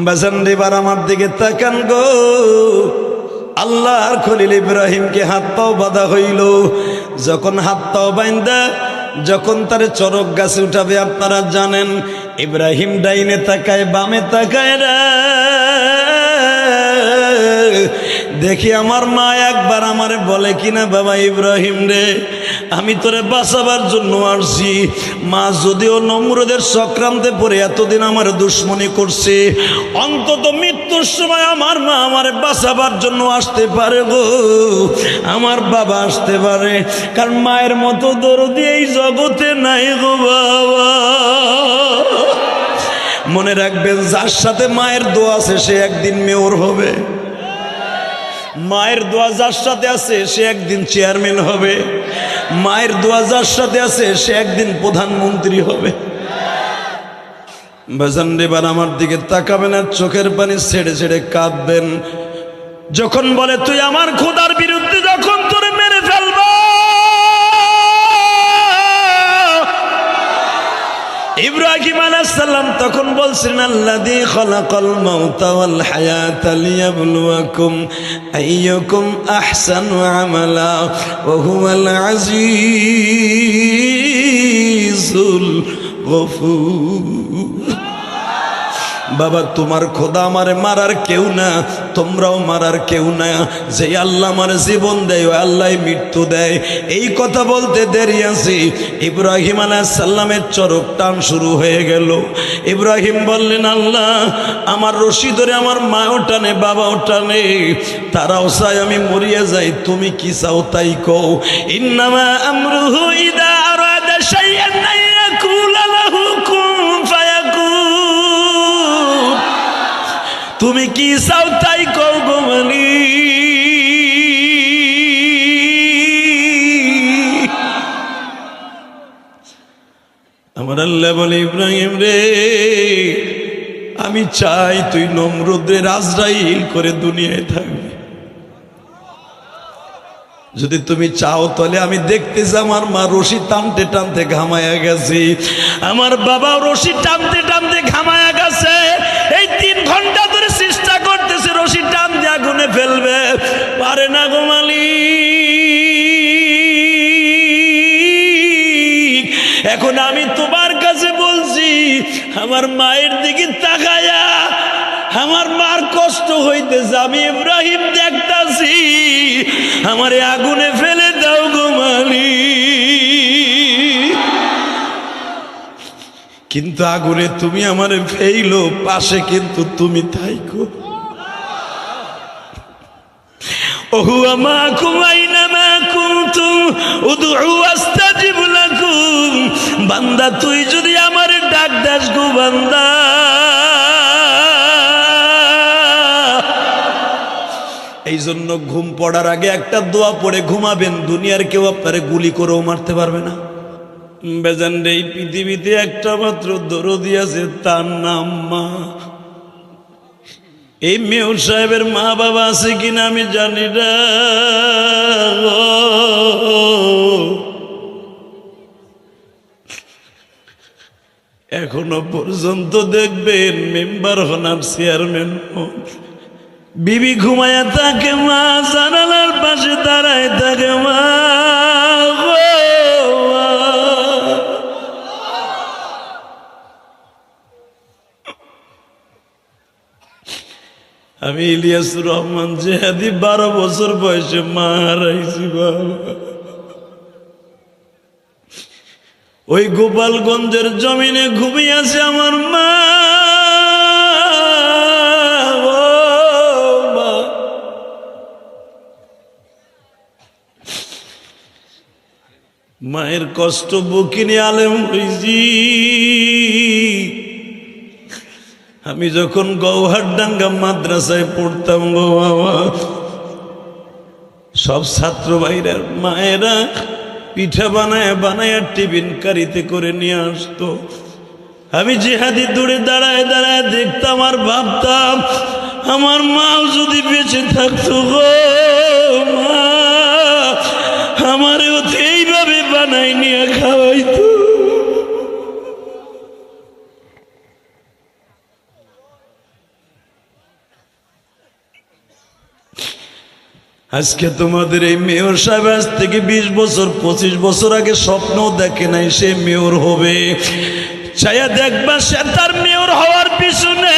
বাজান এবার আমার দিকে তাকান গো। আল্লাহর খলিল ইব্রাহিমকে হাত পাও বাঁধা হইল। যখন হাত পাও বাইন্দা যখন তারে চরক গাছে উঠাবে, আপনারা জানেন ইব্রাহিম ডাইনে তাকায় বামে তাকায় রে। দেখি আমার মা একবার আমারে বলে কিনা, বাবা ইব্রাহিম রে, আমি তোরে বাঁচাবার জন্য আসছি। মা যদিও নমরুদের চক্রান্তে পড়ে এতদিন আমার দুশ্মনী করছে, অন্তত মৃত্যুর সময় আমার মা আমারে বাঁচাবার জন্য আসতে পারে গো, আমার বাবা আসতে পারে। কারণ মায়ের মতো দরদি এই জগতে নাই গো বাবা। মনে রাখবেন, যার সাথে মায়ের দোয়া আছে সে একদিন মেয়র হবে। মায়ের দোয়া যার সাথে আছে সে একদিন চেয়ারম্যান হবে। মায়ের দোয়া যার সাথে আছে সে একদিন প্রধানমন্ত্রী হবে। বাজান এবার আমার দিকে তাকাবেন আর চোখের পানি ছেড়ে ছেড়ে কাঁদবেন। যখন বলে তুই আমার খোদার বিরুদ্ধে যখন তোরে মেরে ফেলব, ইব্রাহিম আলাইহিস সালাম তখন বলছেন, আল্লাযী খালাকাল মাউতা ওয়াল হায়াতা লিয়াবলুয়াকুম আইয়ুকুম আহসানু আমালা ওয়া হুয়াল আজিজুল গফুর। বাবা, তোমার খোদা আমারে মারার কেউ না, তোমরাও মারার কেউ না। যে আল্লাহ আমার জীবন দেয় ওই আল্লাহ মৃত্যু দেয়। এই কথা বলতে দেরি আছে, ইব্রাহিম আলাইহিস সালামের চরক টান শুরু হয়ে গেল। ইব্রাহিম বললেন, আল্লাহ আমার রশি ধরে আমার মাও টানে বাবাও টানে, তারাও চায় আমি মরিয়া যাই, তুমি কি চাও তাই কও। ইন্নামা আমরুহু ইযা আরাদা শাইআন আইয়াকুলা লাহু কুন ফায়াকুন। তুমি কি চাও তাই কও গো মালিক। আমার আল্লাহ বলে, ইব্রাহিম রে, আমি চাই তুই নমরুদের আজরাইল করে দুনিয়ায় থাকবি। যদি তুমি চাও তাহলে আমি দেখতেছি আমার মা রশি টানতে টানতে ঘামায়া গেছে, আমার বাবা রশি টানতে টানতে ঘামায়া গেছে। এই 3 ঘন্টা ধরে চেষ্টা করতেছে রশি টান দিয়ে আগুনে ফেলবে, পারে না গো মালিক। এখন আমি তোমার কাছে বলছি, আমার মায়ের দিকে তাকায়া আমার মার কষ্ট হইতেছে, আমি ইব্রাহিম দেখতাছি, আমারে আগুনে ফেলে দাও গো মালিক। কিন্তু আগুনে তুমি আমারে ফেইলো, পাশে কিন্তু তুমি থাইকো। ওহুয়া মাকুম আইনামা কুনতুম উদউ আস্তাজিব লাকুম। বান্দা তুই যদি আমারে ডাক দাস গো বান্দা, এই জন্য ঘুম পড়ার আগে একটা দোয়া পড়ে ঘুমাবেন, দুনিয়ার কেউ আপনারে গুলি করেও মারতে পারবে না। বেজান রে, এই পৃথিবীতে একটা মাত্র দরদি আছে, তার নাম মা। এই মেয়র সাহেবের মা বাবা আছে কিনা আমি জানি না, এখনো পর্যন্ত দেখবেন মেম্বার হন আর চেয়ারম্যান হন, বিবি ঘুমায়া থাকে, মা জানালার পাশে দাঁড়ায় থাকে, মা আমি ইলিয়াসুর রহমান জেহাদি 12 বছর বয়সে মা হারাইছি বাবা। ওই গোপালগঞ্জের জমিনে ঘুমিয়েছে আমার মা। মায়ের কষ্ট বুকিনি আলেম হইছি। আমি যখন গৌহারডাঙ্গা মাদ্রাসায় পড়তাম গো বাবা, সব ছাত্র ভাইরা মায়েরা পিঠা বানায় বানায় টিফিন কারিতে করে নিয়ে আসতো। আমি জিহাদি দূরে দাঁড়ায় দাঁড়ায় দেখতাম আর ভাবতাম, আমার মাও যদি বেঁচে থাকতো গো মা, আমারও তো এইভাবে বানাই নিয়ে খাওয়াইতো। আজকে তোমাদের এই মেয়র সাহেব আজ থেকে 20 বছর 25 বছর আগে স্বপ্ন দেখে নাই সে মেয়র হবে। চাইয়া দেখবা সে তার মেয়র হওয়ার পিছনে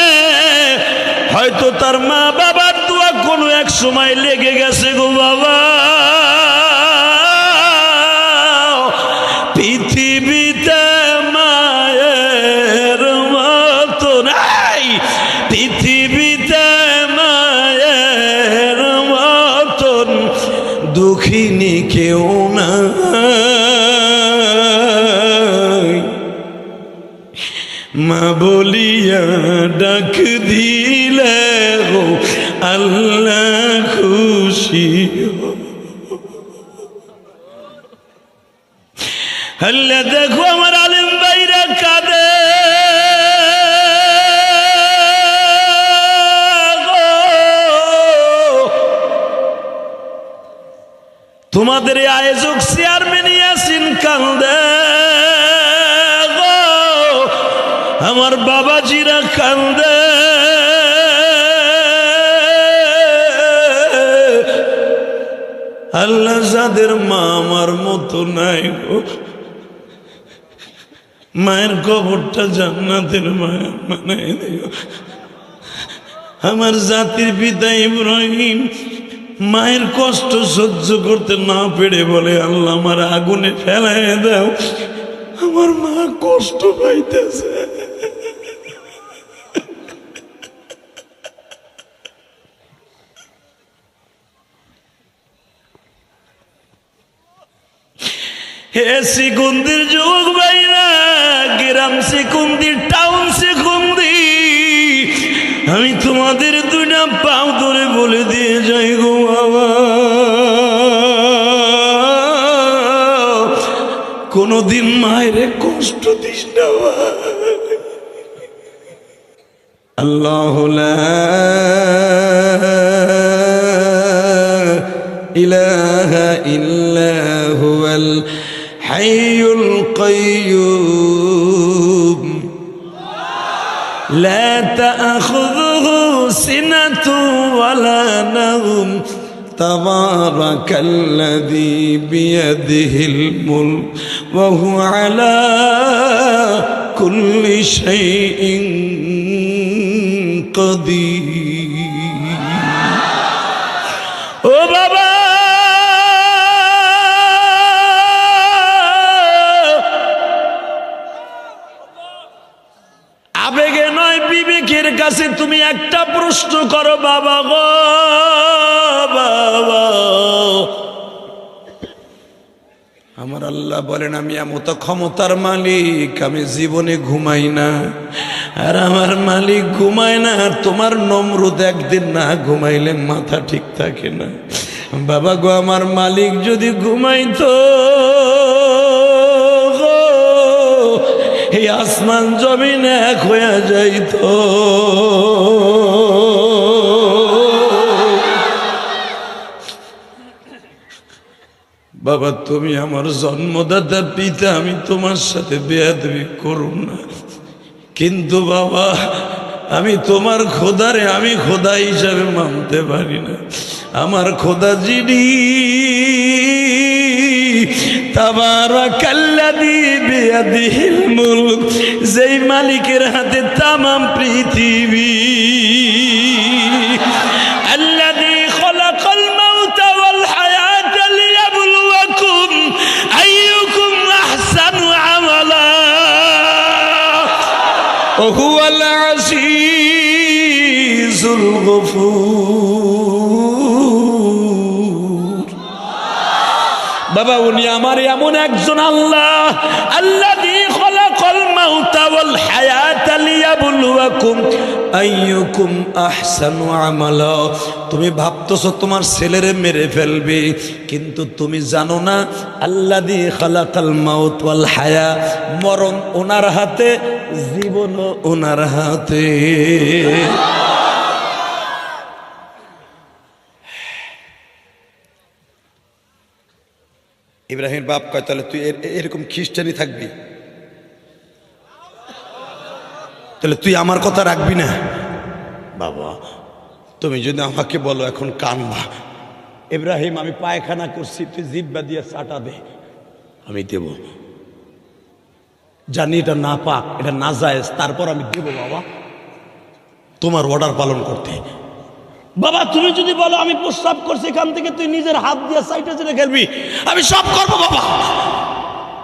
হয়তো তার মা বাবার দোয়া কোনো এক সময় লেগে গেছে গো বাবা। পৃথিবীতে মায়ের মতো নাই, পৃথিবীতে মায়ের মতন দুঃখিনী কেউ না। মা বলিয়া ডাক দিলে গো আল্লাহ খুশি। আল্লাহ দেখো আমার আলেম ভাইরা কাঁদে, তোমাদের আয়োজক চেয়ারম্যান ইয়াসিন কান্দে, আমার বাবাজিরা কান্দে। আল্লাহ যাদের মা আমার মতো নাই গো, মায়ের কবরটা জান্নাতের মায়া বানাই দিও। আমার জাতির পিতা ইব্রাহিম মায়ের কষ্ট সহ্য করতে না পেরে বলে, আল্লাহ আমার আগুনে ফেলাই দাও, আমার মা কষ্ট পাইতেছে। হে সিকুন্দির যুবক ভাইরা, গ্রাম সিকুন্দির, টাউন সিকুন্দি, আমি তোমাদের দুইটা পাও ধরে বলে দিয়ে যাই গো বাবা, কোনদিন মায়ের কষ্ট দিস না। আল্লাহ লা ইলাহা ইল্লা হুয়াল হাইয়ুল কাইয়্যুম লা তা'খুযুহু সিনাতুন ওয়ালা নাওম তাবারাকাল্লাযী বিয়াদিহিল মুলক ওয়া হুয়া আলা কুল্লি শাইইন কাদির। ও বাবা, আবেগে নয় বিবেকের কাছে তুমি একটা প্রশ্ন করো, বাবা গো বাবা। আমার আল্লাহ বলেন, আমি এমত ক্ষমতার মালিক, আমি জীবনে ঘুমাই না, আর আমার মালিক ঘুমায় না। আর তোমার নমরুদ একদিন না ঘুমাইলে মাথা ঠিক থাকে না। বাবা গো, আমার মালিক যদি ঘুমাইতো, এই আসমান জমিন এক হয়ে যাইত। বাবা তুমি আমার জন্মদাতা পিতা, আমি তোমার সাথে বেয়াদবি করুন না, কিন্তু বাবা আমি তোমার খোদারে আমি খোদা হিসাবে মানতে পারি না। আমার খোদা যিনি তাবারাকাল্লাযী বিয়াদিহিল মুলক, যেই মালিকের হাতে তামাম পৃথিবী, আল্লাযী খালাকাল মাউতা ওয়াল হায়াতা লিয়াবলুয়াকুম আইয়ুকুম আহসানু আমালা ওয়া হুয়াল আজিজুল গফুর। বাবা উনি আমার এমন একজন আল্লাহ, আল্লাযী খালাকাল মাউতা ওয়াল হায়াতা লিয়াবলুয়াকুম আইয়ুকুম আহসানু আমালা। তুমি ভাবতেছো তোমার ছেলেরে মেরে ফেলবে, কিন্তু তুমি জানো না আল্লাযী খালাকাল মাউত ওয়াল হায়া, মরণ ওনার হাতে, জীবন ওনার হাতে। ইব্রাহিমের বাপ কয়, তাহলে তুই এরকম খ্রিস্টানি থাকবি, তাহলে তুই আমার কথা রাখবি না? বাবা তুমি যদি আমাকে বলো এখন কানবা, ইব্রাহিম আমি পায়খানা করছি, তুই জিহ্বা দিয়ে চাটা দে, আমি দেব। জানি এটা না পাক, এটা না জায়েজ, তারপর আমি দেব বাবা, তোমার অর্ডার পালন করতে। বাবা তুমি যদি বলো আমি প্রস্রাব করছি এখান থেকে, তুই নিজের হাত দিয়ে সাইটে যেতে খেলবি, আমি সব করবো বাবা,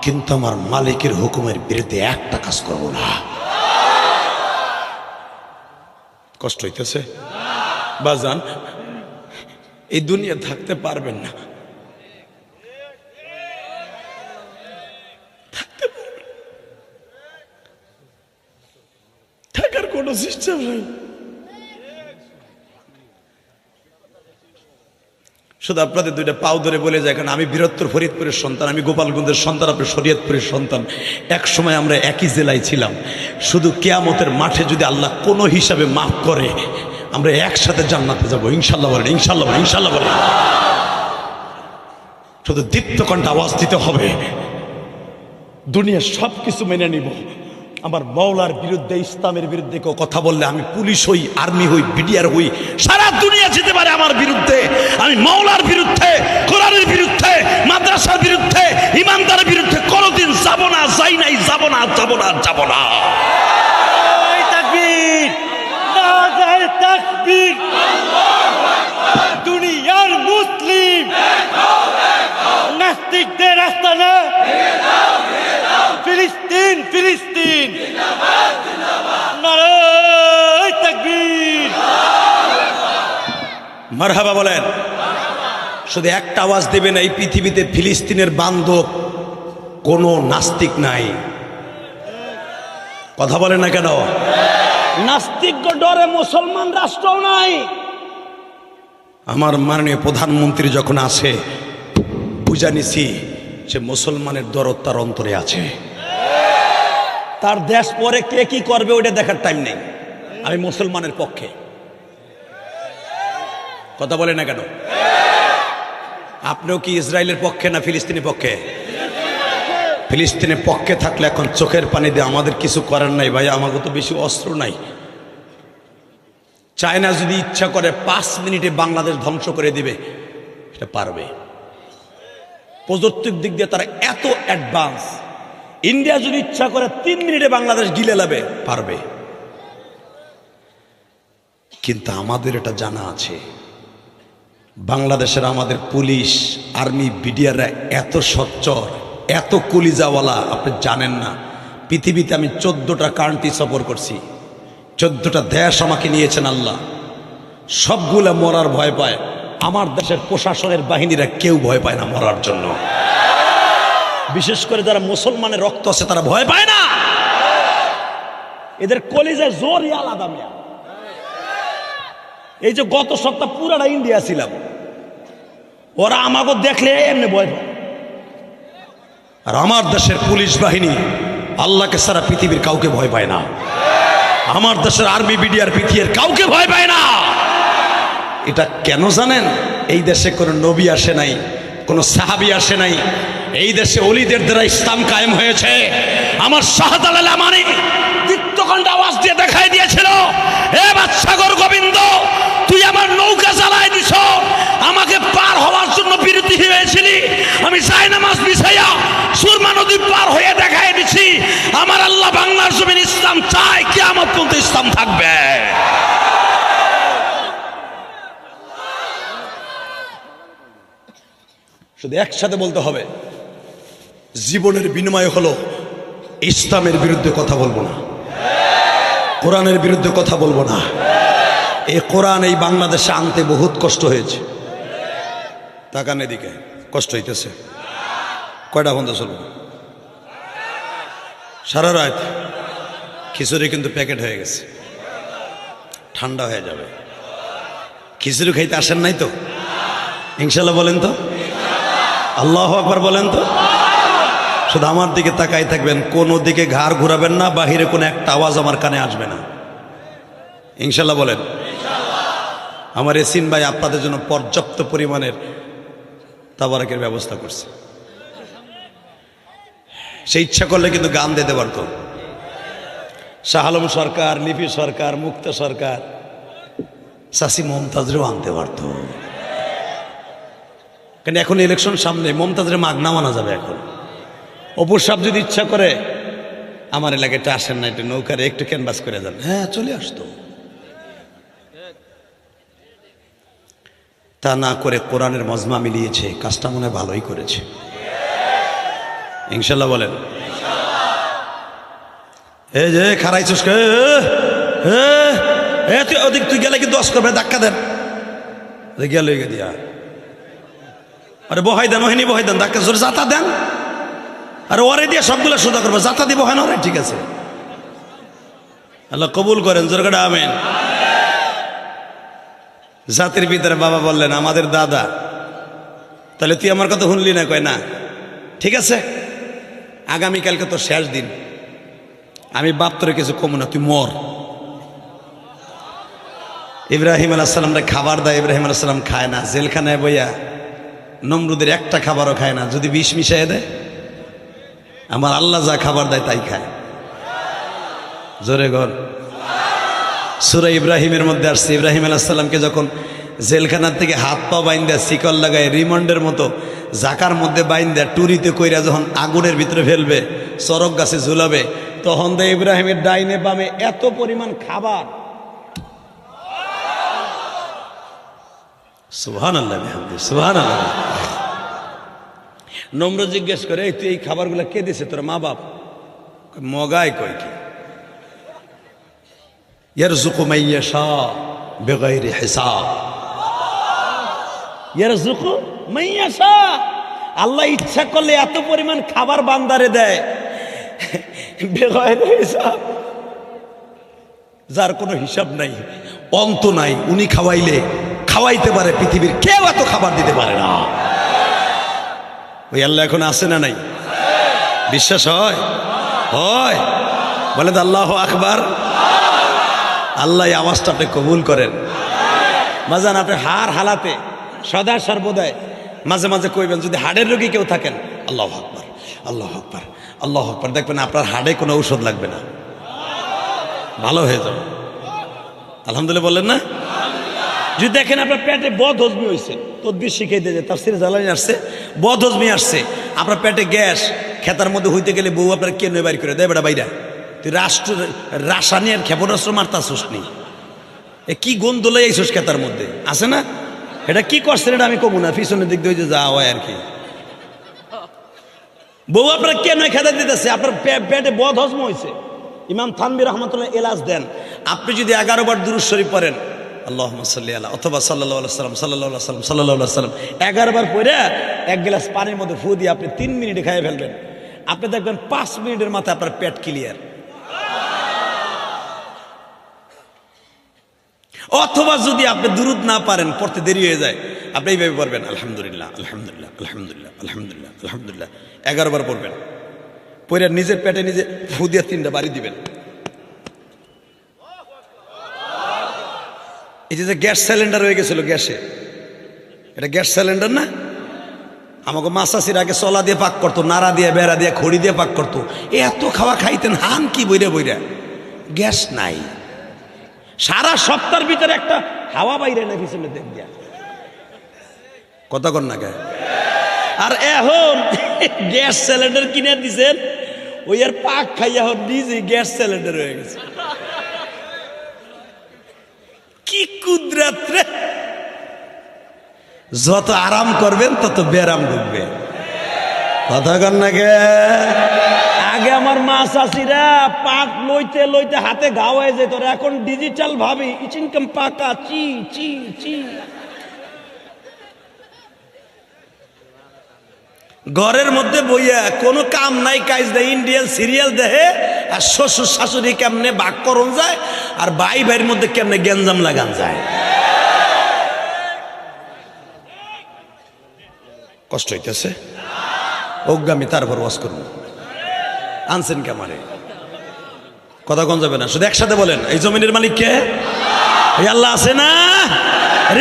কিন্তু আমার মালিকের হুকুমের বিরুদ্ধে একটা কাজ করবো না। কষ্ট হইতেছে বাজান, এই দুনিয়া থাকতে পারবেন না, থাকার কোনো সিস্টেম নাই। শুধু আপনাদের দুইটা পাও ধরে বলে যায়, কারণ আমি বীরত্তর ফরিদপুরের সন্তান, আমি গোপালগঞ্জের সন্তান, আপনি শরীয়তপুরের সন্তান। এক সময় আমরা একই জেলায় ছিলাম। শুধু কিয়ামতের মাঠে যদি আল্লাহ কোনো হিসাবে মাফ করে, আমরা একসাথে জান্নাতে যাবো ইনশাল্লাহ বলেন, ইনশাল্লাহ বলেন, ইনশাল্লাহ বলেন। শুধু দীপ্ত কণ্ঠে আওয়াজ দিতে হবে, দুনিয়ার সব কিছু মেনে নিব, আমার মওলার বিরুদ্ধে, ইসলামের বিরুদ্ধে কেউ কথা বললে আমি পুলিশ হই, আর্মি হই, বিডিআর হই, সারা দুনিয়া যেতে পারে আমার বিরুদ্ধে, আমি মওলার বিরুদ্ধে, কোরআনের বিরুদ্ধে, মাদ্রাসার বিরুদ্ধে, ইমানদারের বিরুদ্ধে কোনোদিন যাব না, যাই নাই, যাব না, যাব না, যাব না। তাকবীর, নারায়ে তাকবীর। দুনিয়ার মুসলিম নাস্তিকদের আস্তানা, ফিলিস্তিন, ফিলিস্তিন, নারায়ে তাকবীর। মারহাবা বলেন। শুধু একটা আওয়াজ দেবেন, এই পৃথিবীতে ফিলিস্তিনের বান্ধব কোনো নাস্তিক নাই। কথা বলেন না কেন? নাস্তিক ডরে মুসলমান রাষ্ট্রও নাই। আমার মাননীয় প্রধানমন্ত্রী যখন আসে, বুঝা নিছি সে মুসলমানের দরদ তার অন্তরে আছে। তার দেশ পরে কে কি করবে ওইটা দেখার টাইম নেই। আমি মুসলমানের পক্ষে। কথা বলে না কেন? আপনিও কি ইসরায়েলের পক্ষে না ফিলিস্তিনের পক্ষে? ফিলিস্তিনের পক্ষে থাকলে এখন চোখের পানি দিয়ে আমাদের কিছু করার নাই ভাই, আমাকে তো বেশি অস্ত্র নাই। চায়না যদি ইচ্ছা করে 5 মিনিটে বাংলাদেশ ধ্বংস করে দিবে, সেটা পারবে। প্রযুক্তির দিক দিয়ে তারা এত অ্যাডভান্স। ইন্ডিয়া যদি ইচ্ছা করে 3 মিনিটে বাংলাদেশ গিলে নেবে, পারবে। কিন্তু আমাদের এটা জানা আছে, বাংলাদেশের আমাদের পুলিশ, আর্মি, বিডিআররা এত সচ্চর, এত কলিজাওয়ালা, আপনি জানেন না। পৃথিবীতে আমি 14টা কান্ট্রি সফর করছি, 14টা দেশ আমাকে নিয়েছেন আল্লাহ। সবগুলা মরার ভয় পায়, আমার দেশের প্রশাসনের বাহিনীরা কেউ ভয় পায় না মরার জন্য। বিশেষ করে যারা মুসলমানের রক্ত আছে তারা ভয় পায় না। এদের কলিজায় জোরই আলাদা। মিয়া, এই যে গত সপ্তাহ পুরাটা ইন্ডিয়া ছিলাম, ওরা আমাকে দেখলে এমনি ভয় পায়। আর আমার দেশের পুলিশ বাহিনী আল্লাহকে সারা পৃথিবীর কাউকে ভয় পায় না। আমার দেশের আর্মি, বিডিআর, পিটিআর কাউকে ভয় পায় না। এটা কেন জানেন? এই দেশে কোনো নবী আসে নাই, কোনো সাহাবী আসে নাই। এই দেশে ওলিদের দ্বারা ইসলাম কায়েম হয়েছে। আমার শাহজালাল আমানি দীপ্তকণ্ঠ আওয়াজ দিয়ে দেখাই দিয়েছিল, এ বাদশাগর গোবিন্দ, তুই আমার নৌকা চালায় দিছ, আমাকে পার হওয়ার জন্য বিরতি হয়েছিলি, আমি জায়নামাজ বিছাইয়া সুরমা নদী পার হয়ে দেখাই দিছি। আমার আল্লাহ বাংলার জমিন ইসলাম চায়, কিয়ামত পর্যন্ত ইসলাম থাকবে। শুধু একসাথে বলতে হবে, জীবনের বিনিময় হলো ইসলামের বিরুদ্ধে কথা বলবো না, কোরআনের বিরুদ্ধে কথা বলবো না। এই কোরআন এই বাংলাদেশে আনতে বহুত কষ্ট হয়েছে। তাকান এদিকে, কষ্ট হইতেছে। কয়টা বন্ধ চলবো? সারা রাত। খিচুড়ি কিন্তু প্যাকেট হয়ে গেছে, ঠান্ডা হয়ে যাবে। খিচুড়ি খাইতে আসেন নাই তো? ইনশাল্লাহ বলেন তো, আল্লাহু আকবার বলেন তো। শুধু আমার দিকে তাকাই থাকবেন, কোনো দিকে ঘাড় ঘুরাবেন না, বাহিরে কোনো একটা আওয়াজ আমার কানে আসবে না। ইনশাল্লাহ বলেন। আমার এসিন ভাই আপনাদের জন্য পর্যাপ্ত পরিমাণের তাবারকের ব্যবস্থা করছে। সে ইচ্ছা করলে কিন্তু গান দিতে পারত। শাহ আলম সরকার, লিপি সরকার, মুক্তা সরকার, চাষি মমতাজরেও আনতে পারত। কারণ এখন ইলেকশন সামনে, মমতাজের মাগনা মানা যাবে এখন। অপুর সাহেব যদি ইচ্ছা করে আমার এলাকাটা আসেন না, একটু নৌকারে একটু ক্যানভাস করে যান, হ্যাঁ চলে আসতো। তা না করে কোরআনের মজমা মিলিয়েছে, কাজটা মনে হয় ভালোই করেছে। ইনশাল্লাহ বলেন। এই যে খারাইছিস তুই ওদিক, তুই গেলে কি দশ করবে, ধাক্কা দেন গেল দিয়া, আরে বহাই দেন, ওহিনী বহাই দেন, ধাক্কা জোরে যাতা দেন, আর ওরে দিয়ে সবগুলো সোজা করবে, যাতা দিব হয় না ওরে, ঠিক আছে। আল্লাহ কবুল করেন, জোরে করে আমিন। জাতির ভিতরে বাবা বললেন আমাদের দাদা, তাহলে তুই আমার কথা শুনলি না? কয় না, ঠিক আছে, আগামীকালকে তো শেষ দিন, আমি বাপ তোরে কিছু কমু না, তুই মর। ইব্রাহিম আলাইহিস সালামরে খাবার দেয়, ইব্রাহিম আলাইহিস সালাম খায় না, জেলখানায় বইয়া নমরুদের একটা খাবারও খায় না, যদি বিষ মিশাই দেয়। আমার আল্লাহ যা খাবার দেয় তাই খায়। জোরে ঘর। সূরা ইব্রাহিমের মধ্যে আসছে, ইব্রাহিম আলাইহিস সালামকে যখন জেলখানার থেকে হাত পা বাইন্দা শিকল লাগায় রিমান্ডের মতো জাকার মধ্যে বাইন্দা টুরিতে কইরা যখন আগুনের ভিতরে ফেলবে, চরক গাছে ঝুলাবে, তখন দেয় ইব্রাহিমের ডাইনে বামে এত পরিমাণ খাবার। সুবহানাল্লাহ বিহামদি, সুবহানাল্লাহ। নমরুদ জিজ্ঞেস করে, এই তুই এই খাবারগুলো কে দিছে, তোর মা বাপ? মগায় কয় কি, ইয়ারযুকু মান ইয়াশা বিগাইরি হিসাব, ইয়ারযুকু মান ইয়াশা, আল্লাহ ইচ্ছা করলে এত পরিমাণ খাবার বান্দারে দেয় বিগাইরি হিসাব, যার কোনো হিসাব নাই, অন্ত নাই। উনি খাওয়াইলে খাওয়াইতে পারে, পৃথিবীর কেউ এত খাবার দিতে পারে না। ওই আল্লাহ এখন আছে না নাই? বিশ্বাস হয়? হয়? বলে তো আল্লাহু আকবার। আল্লাহ এই আওয়াজটা আপনি কবুল করেন। মাজান আপনি হার হালাতে সদা সর্বদাই মাঝে মাঝে কইবেন, যদি হাড়ের রোগী কেউ থাকেন, আল্লাহু আকবার, আল্লাহু আকবার, আল্লাহু আকবার, দেখবেন আপনার হাড়ে কোনো ঔষধ লাগবে না, ভালো হয়ে যাবে। আলহামদুলিল্লাহ বললেন না? যদি দেখেন আপনার পেটে বদহজমি হয়েছে, তদবির শিখাই দিয়ে যায়, তাফসীরে জালানী আসছে, বদহজমি আসছে, আপনার পেটে গ্যাস, খেতার মধ্যে হইতে গেলে বউ আপনার কেন বাইর করে দেয়, বেটা বাইরা তুই রাসায়নিক ক্ষেপণাস্ত্র মারতাছিস নি, এ কি গন্ধ লাই আইসোস খেতার মধ্যে আছে না? এটা কি করছেন এটা আমি কমু না, পিছনের দিক দিয়ে যা হয় আর কি। বউ আপনার কেন খেতা দিতেছে, আপনার পেটে বদহজম হয়েছে। ইমাম থানভী রহমাতুল্লাহ এলাজ দেন, আপনি যদি 11 বার দুরূদ শরীফ পড়েন, আল্লাহুম্মা সাল্লি আলা, অথবা সাল্লাল্লাহু আলাইহি সাল্লাম, সাল্লাল্লাহু আলাইহি সাল্লাম, সাল্লাল্লাহু আলাইহি সাল্লাম 11 বার পড়ে এক গ্লাস পানির মধ্যে ফু দিয়ে আপনি 3 মিনিটে খাইয়ে ফেলবেন, আপনি দেখবেন 5 মিনিটের মাথায় আপনার পেট ক্লিয়ার। অথবা যদি আপনি দুরূদ না পারেন, পড়তে দেরি হয়ে যায়, আপনি এইভাবে পড়বেন, আলহামদুলিল্লাহ আলহামদুলিল্লাহ আলহামদুলিল্লাহ আলহামদুলিল্লাহ আলহামদুলিল্লাহ 11 বার পড়বেন, পড়ে নিজের পেটে নিজে ফু দিয়ে 3টা বাড়ি দিবেন। এই যে গ্যাস সিলিন্ডার হয়ে গেছিল, গ্যাসে, এটা গ্যাস সিলিন্ডার না? আমাকে মাসাসির আগে চলা দিয়ে পাক করতো, নাড়া দিয়ে, বেড়া দিয়ে, খড়ি দিয়ে পাক করতো, এত খাওয়া খাইতেন, হান কি বইরা বইরা, গ্যাস নাই, সারা সপ্তাহের ভিতরে একটা হাওয়া বাইরে না পিছনে দেখ দিয়া, কথা কর না গায়ে। আর এখন গ্যাস সিলিন্ডার কিনে দিছেন, ওই আর পাক খাইয়া এখন নিজে গ্যাস সিলিন্ডার হয়ে গেছে। কি কুদরত রে! যত আরাম করবেন তত বেরাম ঢুকবে, কথা কর না গে। আগে আমার মা চাষিরা পাক লইতে লইতে হাতে ঘা হয়ে যেত, এখন ডিজিটাল ভাবে ইনকাম পাকা চি চি চি। ঘরের মধ্যে বইয়া কোনো কাম নাই, কাজ দেয়, ইন্ডিয়ান সিরিয়াল দেহে, আর শ্বশুর শাশুড়ি কেমনে বাক করন যায়, আর ভাই ভাইয়ের মধ্যে কেমনে গ্যাঞ্জাম লাগান যায়। কষ্ট হইতেছে, অজ্ঞামী, তারপর ওয়াজ করুন। আনছেন কেমারে, কথা কোন যাবে না, শুধু একসাথে বলেন, এই জমিনের মালিক কে? এই আল্লাহ আছে না?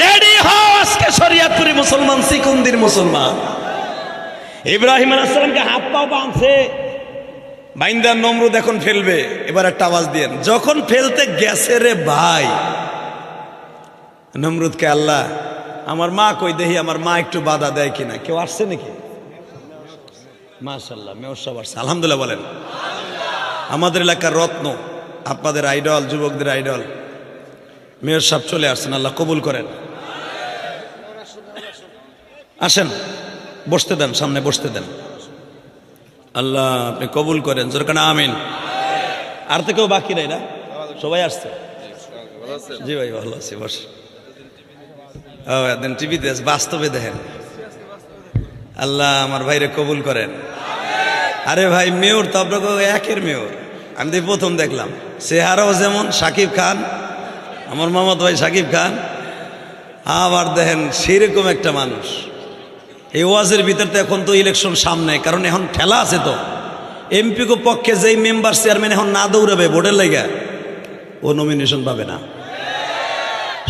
রেডি হও, আজকে শরিয়াতপুরি মুসলমান, সিকুন্দির মুসলমান। ইব্রাহিম আলাইহিস সালামকে হাত পাও বাঁধছে, বাইন্দার নমরুদ এখন ফেলবে, এবার একটা আওয়াজ দিয়েন, যখন ফেলতে গেছে রে ভাই, নমরুদকে আল্লাহ আমার মা কই দেখি আমার মা একটু বাধা দেয় কিনা। কেউ আসছে নাকি? মাশাআল্লাহ, মেয়র সাহেব আসছে, আলহামদুলিল্লাহ বলেন। আমাদের এলাকার রত্ন, আপনাদের আইডল, যুবকদের আইডল মেয়র সাহেব চলে আসছেন, আল্লাহ কবুল করেন। আসেন, বসতে দেন, সামনে বসতে দেন, আল্লাহ আপনি কবুল করেন, জোরকান আমিন। আর তো কেউ বাকি নাই না? সবাই আসছে? জি ভাই ভালো আছি, বস। ও একদিন টিভিতে বাস্তবে দেখেন। আল্লাহ আমার ভাইরে কবুল করেন। আরে ভাই মেয়র তো আপনাকে একের মেয়র, আমি তো প্রথম দেখলাম। চেহারাও যেমন শাকিব খান, আমার মামাত ভাই শাকিব খান, আবার দেখেন সেরকম একটা মানুষ। এই ওয়াজের ভিতর তো এখন তো ইলেকশন সামনে, কারণ এখন ঠেলা আছে তো। এমপি কো পক্ষে যেই মেম্বার চেয়ারম্যান এখন না দৌড়াবে ভোটের লাগা, ও নমিনেশন পাবে না।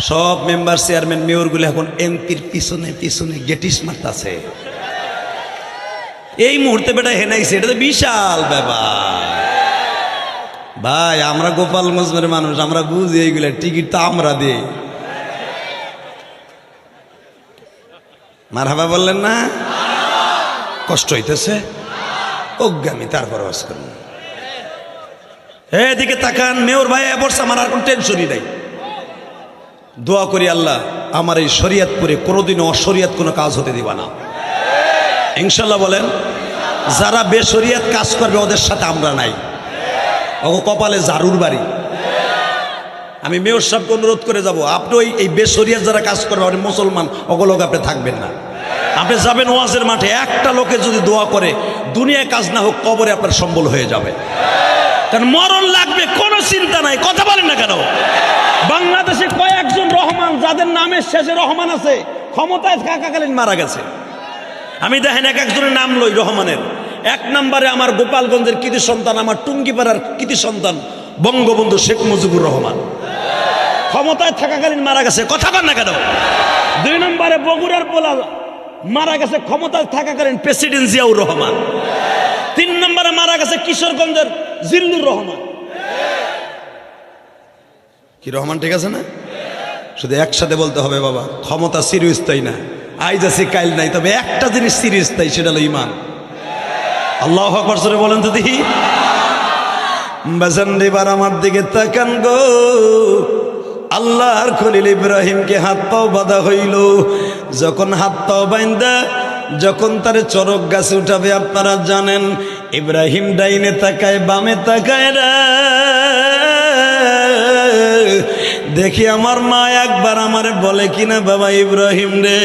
সব মেম্বার চেয়ারম্যান মেয়রগুলো এখন এমপির পিছনে পিছনে গেটিস মারতাছে। এই মুহূর্তে বেটা হেনাইছে, এটা তো বিশাল ব্যাপার ভাই। আমরা গোপালগঞ্জের মানুষ, আমরা বুঝি এইগুলা, টিকিট তো আমরা দিই। মারহাবা বললেন না? কষ্ট হইতেছে অজ্ঞানী, তারপর ওয়াজ করুন। এদিকে তাকান, মেয়র ভাই বলছে আমার আর কোন টেনশনই নাই। দোয়া করি আল্লাহ আমার এই শরীয়তপুরে কোনোদিনও অশরিয়ত কোনো কাজ হতে দিবা না, ইনশাল্লাহ বলেন। যারা বেশরিয়ত কাজ করবে ওদের সাথে আমরা নাই, ও কপালে জারুর বাড়ি। আমি মেয়র সাহেবকে অনুরোধ করে যাব, আপনি এই বেশরিয়ত যারা কাজ করবে, আপনি মুসলমান ওগুলোক আপনি থাকবেন না। আপনি যাবেন ওয়াজের মাঠে, একটা লোকে যদি দোয়া করে দুনিয়ায় কাজ না হোক, কবরে আপনার সম্বল হয়ে যাবে। কারণ মরণ লাগবে, কোনো চিন্তা নাই। কথা বলেন না কেন? বাংলাদেশে কয়েকজন রহমান যাদের নামের শেষে রহমান আছে, ক্ষমতায় থাকাকালীন মারা গেছে। আমি দেখেন এক একজনের নাম লই রহমানের। এক নম্বরে আমার গোপালগঞ্জের কৃতি সন্তান, আমার টুঙ্গিপাড়ার কৃতি সন্তান বঙ্গবন্ধু শেখ মুজিবুর রহমান, ক্ষমতায় থাকাকালীন মারা গেছে। কথা বলেন না কেন? দুই নম্বরে বগুড়ার পোলা মারা গেছে ক্ষমতায় থাকাকালীন প্রেসিডেন্ট জিয়াউর রহমান। তিন নম্বরে মারা গেছে কিশোরগঞ্জের জিল্লুর রহমান। কি রহমান ঠিক আছে না? শুধু একসাথে বলতে হবে বাবা, ক্ষমতা চিরস্থায়ী না, আইজ আছে কাইল নাই, তবে একটা জিনিস চিরস্থায়ী, সেটা হলো ঈমান। আল্লাহু আকবার জোরে বলেন তো দেখি। বাজান এবার আমার দিকে তাকান গো। আল্লাহর খলিল ইব্রাহিমকে হাত পাও বাঁধা হইল। যখন হাত পাও বাইন্দা যখন তারে চরক গাছে উঠাবে, আপনারা জানেন ইব্রাহিম ডাইনে তাকায় বামে তাকায় রে। দেখি আমার মা একবার আমারে বলে কিনা, বাবা ইব্রাহিম রে,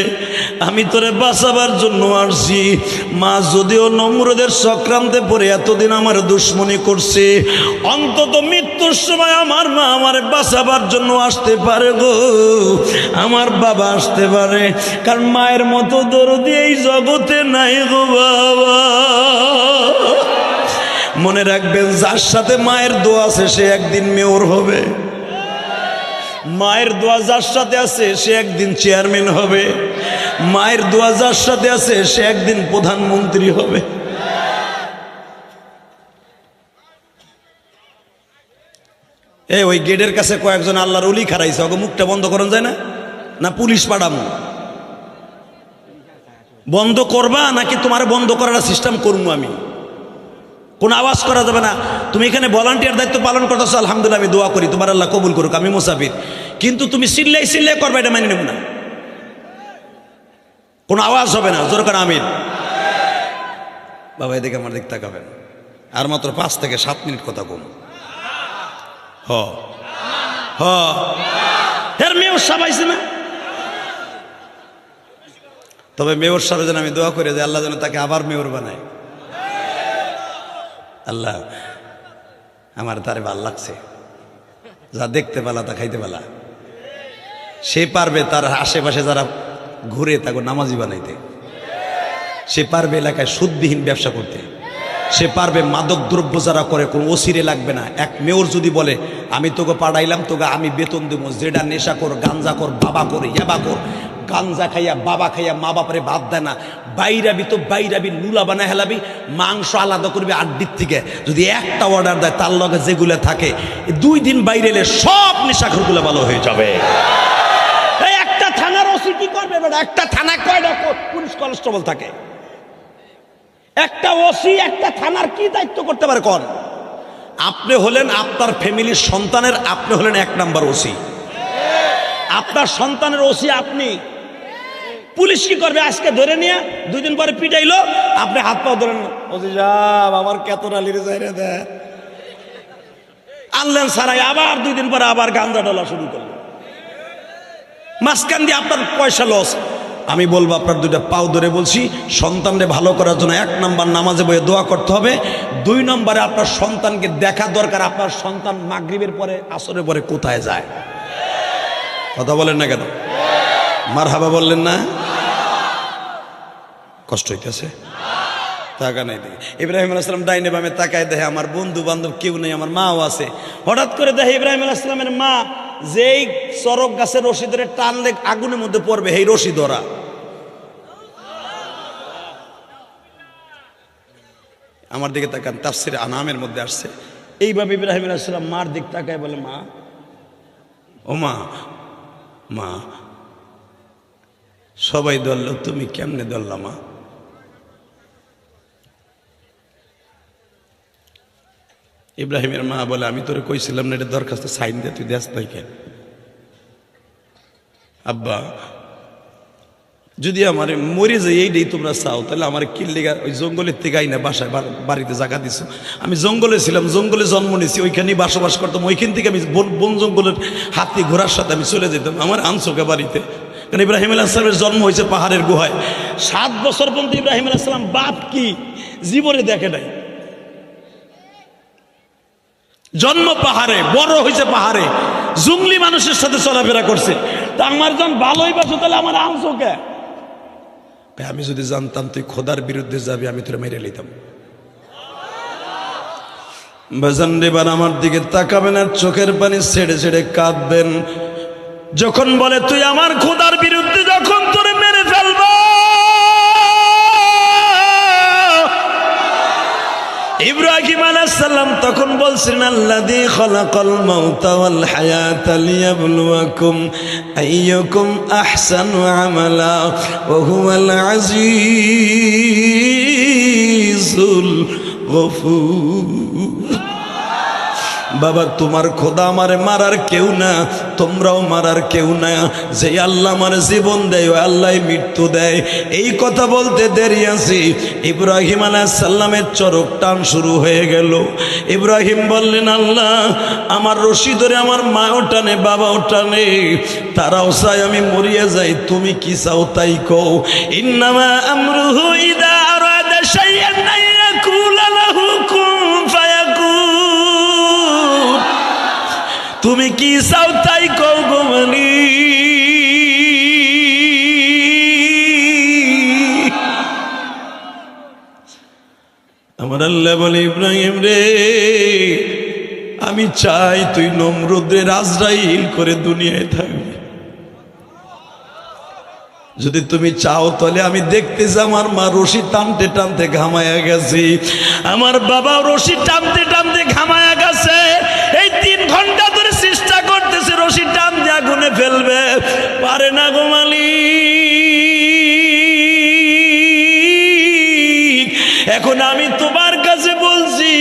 আমি তোরে বাঁচাবার জন্য আসছি। মা যদিও নমরুদের চক্রান্তে পড়ে এতদিন আমার দুশ্মনী করছে, অন্তত মৃত্যুর সময় আমার মা আমারে বাঁচাবার জন্য আসতে পারে গো, আমার বাবা আসতে পারে। কারণ মায়ের মতো দরদি এই জগতে নাই গো বাবা। মনে রাখবেন, যার সাথে মায়ের দোয়া আছে সে একদিন মেয়র হবে। মায়ের দোয়া যার সাথে আছে সে একদিন চেয়ারম্যান হবে। মায়ের দোয়া যার সাথে আছে সে একদিন প্রধানমন্ত্রী হবে। ওই গেটের কাছে কয়েকজন আল্লাহর ওলি খারাইছে, ওকে মুখটা বন্ধ করানো যায় না? না পুলিশ পাঠামো? বন্ধ করবা নাকি তোমার বন্ধ করার সিস্টেম করবো আমি? কোনো আওয়াজ করা যাবে না। তুমি এখানে ভলান্টিয়ার দায়িত্ব পালন করতেছো, আলহামদুলিল্লাহ, আমি দোয়া করি তোমার আল্লাহ কবুল করুক, আমি মুসাফির। কিন্তু তুমি চিল্লাই চিল্লাই করবে, এটা মানি নেব না। কোনো আওয়াজ হবে না, জোর করে আমিন। বাবা এদিকে আমার দিক তাকাবেন। আর মাত্র 5 থেকে 7 মিনিট কথা কম। মেয়র সাহেব আইছে না? তবে মেয়র সাহেব যেন আমি দোয়া করে যে আল্লাহ যেন তাকে আবার মেয়র বানায়। আল্লাহ আমার তারে ভাল লাগছে, যা দেখতে পালা তা খাইতে পালা। সে পারবে তার আশেপাশে যারা ঘুরে তাকে নামাজি বানাইতে, সে পারবে এলাকায় সুদবিহীন ব্যবসা করতে, সে পারবে মাদক দ্রব্য যারা করে কোনো ওসিরে লাগবে না। এক মেয়র যদি বলে আমি তোকে পাঠাইলাম, তোকে আমি বেতন দেবো, যেটা নেশা কর, গাঞ্জা কর, বাবা কর, ইয়াবা কর, গাঞ্জা খাইয়া বাবা খাইয়া মা বাপারে ভাত দেয় না, বাইরাবি তো বাইরাবি, লুলা বানায় হেলাবি, মাংস আলাদা করবি আড্ডির থেকে। যদি একটা অর্ডার দেয় তার লগে যেগুলো থাকে 2 দিন বাইরে এলে সব নেশাখোরগুলো ভালো হয়ে যাবে। এই একটা থানার ওসি কি করবে? বেটা, একটা থানায় কয়টা পুলিশ কনস্টেবল থাকে? একটা ওসি একটা থানার কি দায়িত্ব করতে পারে কোন? আপনি হলেন আপনার ফ্যামিলির সন্তানের, আপনি হলেন 1 নাম্বার ওসি। আপনার সন্তানের ওসি আপনি। পুলিশ কি করবে? আজকে ধরে নিয়ে 2 দিন পরে পিটাইলো, আপনি হাত পাও ধরেন, ওসি সাহেব আমার কেতরা লিরে যাই রে দে আনলেন সারাই, আবার 2 দিন পরে আবার গান্দা ডলা শুরু করলো, মাঝখান দিয়ে আপনার পয়সা লস। আমি বলবো আপনার 2টা পাও ধরে বলছি, সন্তানকে ভালো করার জন্য 1 নাম্বার নামাজে বইয়ে দোয়া করতে হবে। 2 নম্বরে আপনার সন্তানকে দেখা দরকার, আপনার সন্তান মাগরিবের পরে আসরের পরে কোথায় যায়। কথা বলেন না কেন? মারহাবা বললেন না? কষ্ট হইতেছে? টাকা নাই দেখে ইব্রাহিম আলাইহিস সালাম ডাইনে বামে তাকায়, দেখে আমার বন্ধু বান্ধব কেউ নেই, আমার মাও আছে। হঠাৎ করে দেখে ইব্রাহিম আলাইহিস সালামের মা যেই চরক গাছের রশি ধরে টানলে আগুনের মধ্যে পড়বে, এই রশি ধরা। আমার দিকে তাকান, তাফসিরে আনামের মধ্যে আসছে এইভাবে ইব্রাহিম আলাইহিস সালাম মার দিক তাকায় বলে, মা, ও মা, মা সবাই ধরল, তুমি কেমনে ধরলা মা? ইব্রাহিমের মা বলে, আমি তোরে কইছিলাম না এটা দরখাস্ত সাইন দে, তুই দেস নাই কেন? আব্বা যদি আমার মরে যাই এইটাই তোমরা চাও, তাহলে আমার কিল্লিগা ওই জঙ্গলের থেকে আইনা বাসায় বাড়িতে জায়গা দিছো। আমি জঙ্গলে ছিলাম, জঙ্গলে জন্ম নিয়েছি, ওইখানেই বসবাস করতাম, ওইখান থেকে আমি বন জঙ্গলের হাতি ঘোড়ার সাথে আমি চলে যেতাম, আমার আনছোকে বাড়িতে। কারণ ইব্রাহিম আলাইহিস সালামের জন্ম হয়েছে পাহাড়ের গুহায়। 7 বছর পর্যন্ত ইব্রাহিম আলাইহিস সালাম বাপ কি জীবনে দেখে নাই। জন্ম পাহাড়ে, বড় হয়েছে পাহাড়ে, জঙ্গলি মানুষের সাথে চলাফেরা করছে। তা আমার যখন ভালোই বাসো, তাহলে আমার আনছোকে? আমি যদি জানতাম তুই খোদার বিরুদ্ধে যাবি, আমি তোরে মেরে নিতাম। বাজান এবার আমার দিকে তাকাবেন আর চোখের পানি ছেড়ে ছেড়ে কাঁদবেন। যখন বলে তুই আমার খোদার বিরুদ্ধে যখন তোরে মেরে ফেলব, ইব্রাহিম আলাইহিস সালাম তখন বলছেন, আল্লাযী খালাকাল মাউতা ওয়াল হায়াতা লিয়াবলুয়াকুম আইয়ুকুম আহসানু আমালা ওয়া হুয়াল আজিজুল গফুর। বাবা তোমার খোদা আমারে মারার কেউ না, তোমরাও মারার কেউ না। যে আল্লাহ আমার জীবন দেয়, ওই আল্লাহ মৃত্যু দেয়। এই কথা বলতে দেরি আছে, ইব্রাহিম আলাইহিস সালামের চরক টান শুরু হয়ে গেল। ইব্রাহিম বললেন, আল্লাহ আমার রশি ধরে আমার মাও টানে, বাবাও টানে, তারাও চায় আমি মরিয়া যাই, তুমি কি চাও তাই কও। ইন্নামা আমরুহু ইযা আরাদা শাইআন আন ইয়াকুলা লাহু কুন ফায়াকুন। তুমি কি চাও তাই কও গো মালিক। আমার আল্লাহ বলে, ইব্রাহিম রে, আমি চাই তুই নমরুদের আজরাইল করে দুনিয়ায় থাকবি। যদি তুমি চাও তাহলে আমি দেখতেছি আমার মা রশি টানতে টানতে ঘামায়া গেছে, আমার বাবা রশি টানতে টানতে ঘামায়া গেছে। এই 3 ঘন্টা ধরে চেষ্টা করতেছে রশি টান দিয়ে আগুনে ফেলবে, পারে না গো মালিক। এখন আমি তোমার কাছে বলছি,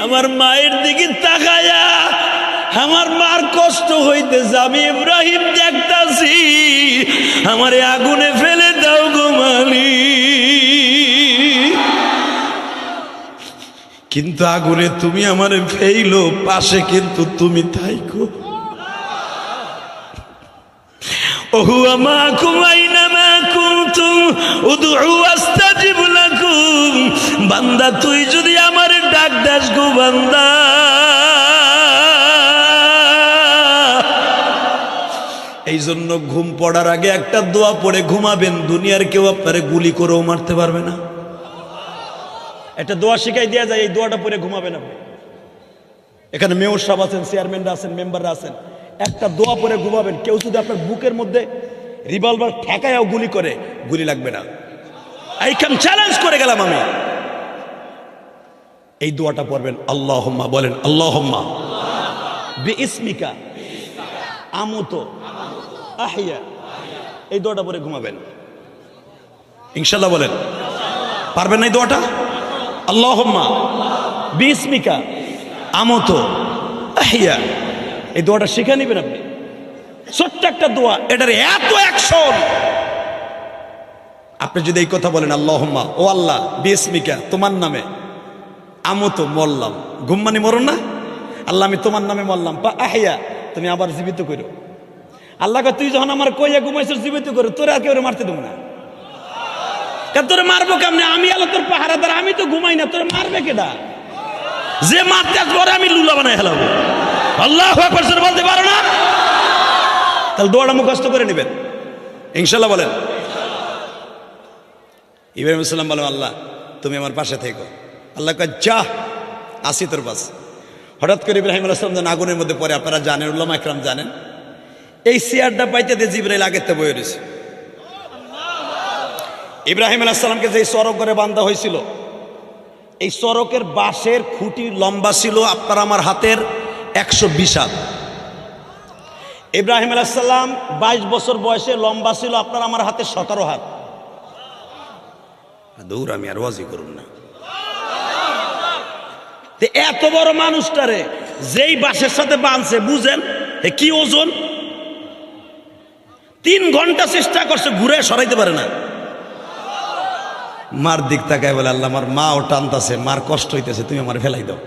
আমার মায়ের দিকে তাকায়া আমার মার কষ্ট হইতেছে, আমি ইব্রাহিম দেখতাছি, আমারে আগুনে ফেলে দাও গো মালিক। কিন্তু আগুনে তুমি আমারে ফেইলো, পাশে কিন্তু তুমি থাইকো। ওহুয়া মাকুম আইনামা কুনতুম উদউ আস্তাজিব লাকুম। বান্দা তুই যদি আমারে ডাক দাস গো বান্দা, এই জন্য ঘুম পড়ার আগে একটা দোয়া পড়ে ঘুমাবেন, দুনিয়ার কেউ আপনারে গুলি করেও মারতে পারবে না। একটা দোয়া শিখাই দেওয়া যায়, এই দোয়াটা পড়ে ঘুমাবেন আপনি। এখানে মেয়র সাহেব আছেন, চেয়ারম্যানরা আছেন, মেম্বাররা আছেন, একটা দোয়া পড়ে ঘুমাবেন। কেউ যদি আপনার বুকের মধ্যে রিভলভার ঠেকায়ও গুলি করে, গুলি লাগবে না। এইখান চ্যালেঞ্জ করে গেলাম আমি। এই দোয়াটা পড়বেন, আল্লাহুম্মা বলেন, আল্লাহুম্মা বিইসমিকা আমুতু আহইয়া এই দোয়াটা পরে ঘুমাবেন ইনশাল্লাহ। বলেন পারবেন না এই দোয়াটা? আল্লাহুম্মা বিসমিকা আমুতু আহইয়া, এই দোয়াটা শিখে নেবেন আপনি। ছোট্ট একটা দোয়া, এটার এত অ্যাকশন। আপনি যদি এই কথা বলেন আল্লাহুম্মা, ও আল্লাহ বিসমিকা, তোমার নামে, আমুতু মরলাম, ঘুম মানে মরণ না, আল্লাহ আমি তোমার নামে মরলাম, পা আহইয়া তুমি আবার জীবিত করো। আল্লাহকে তুই যখন আমার কইয়া ঘুমাইছিস জীবিত করো, তোরে আর কেউ মারতে দেবো না। তোরে মারবো কেমনে? আমি আলো তোর পাহারাদার, আমি তো ঘুমাই না, তোরে মারবে কেডা? যে মারতে আসবে আমি লুলা বানাই হেলাবো। আল্লাহু আকবার বলতে পারো না? তাহলে দোয়াটা মুখস্থ করে নেবেন ইনশাল্লাহ। বলেন ইব্রাহিম সালাম বলেন আল্লাহ তুমি আমার পাশে থেকো। আল্লাহ কয় যা, আসি তোর পাশ। হঠাৎ করে ইব্রাহিম আলাইহিস সালাম যখন আগুনের মধ্যে পড়ে, আপনারা জানেন, উলামা ইকরাম জানেন, এই চেয়ারটা পাইতে দিয়ে জিবরাইল আগের থেকে বয়ে রয়েছে। ইব্রাহিম আলাইহিস সালামকে যে সড়ক করে বান্ধা হয়েছিল, এই সড়কের বাঁশের খুঁটি লম্বা ছিল আপনার আমার হাতের 120 হাত। ইব্রাহিম আলাইহিস সালাম 22 বছর বয়সে, লম্বা ছিল আপনার আমার হাতে 17 হাত। দূর আমি আর ওয়াজি করুন না। এত বড় মানুষটারে যেই বাঁশের সাথে বাঁধছে, বুঝেন কি ওজন? 3 ঘন্টা চেষ্টা করছে, ঘুরে সরাইতে পারে না। মার দিক তাকায় বলে আল্লাহ আমার মা ও টানতাছে, মার কষ্ট হইতেছে, তুমি আমার ফেলাই দাও।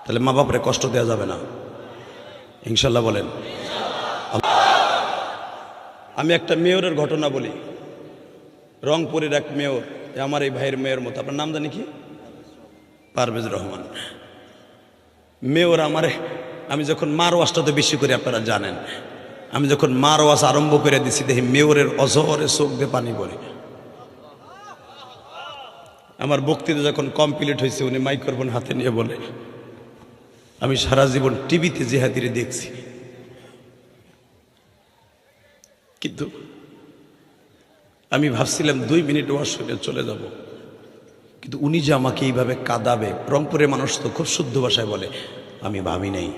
তাহলে মা বাপরে কষ্ট দেওয়া যাবে না ইনশাল্লাহ। বলেন আমি একটা মেয়রের ঘটনা বলি। রংপুরের এক মেয়র, আমার এই ভাইয়ের মেয়র মতো, আপনার নাম জানি কি? পারভেজ রহমান মেয়র। আমি যখন মার ওয়াজটা তো বেশি করে আপনারা জানেন, আমি যখন মার ওয়াজ আরম্ভ করে দিছি, দেখি মেয়রের অজহরে চোখ দিয়ে পানি পড়ে। আমার বক্তৃতা যখন কমপ্লিট হয়েছে, উনি মাইক্রোফোন হাতে নিয়ে বলে আমি সারা জীবন টিভিতে জিহাদিরে দেখছি, কিন্তু আমি ভাবছিলাম 2 মিনিট ওয়াজ শুনে চলে যাব, কিন্তু উনি যে আমাকে এইভাবে কাঁদাবে। রংপুরের মানুষ তো খুব শুদ্ধ ভাষায় বলে, আমি ভাবি নাই।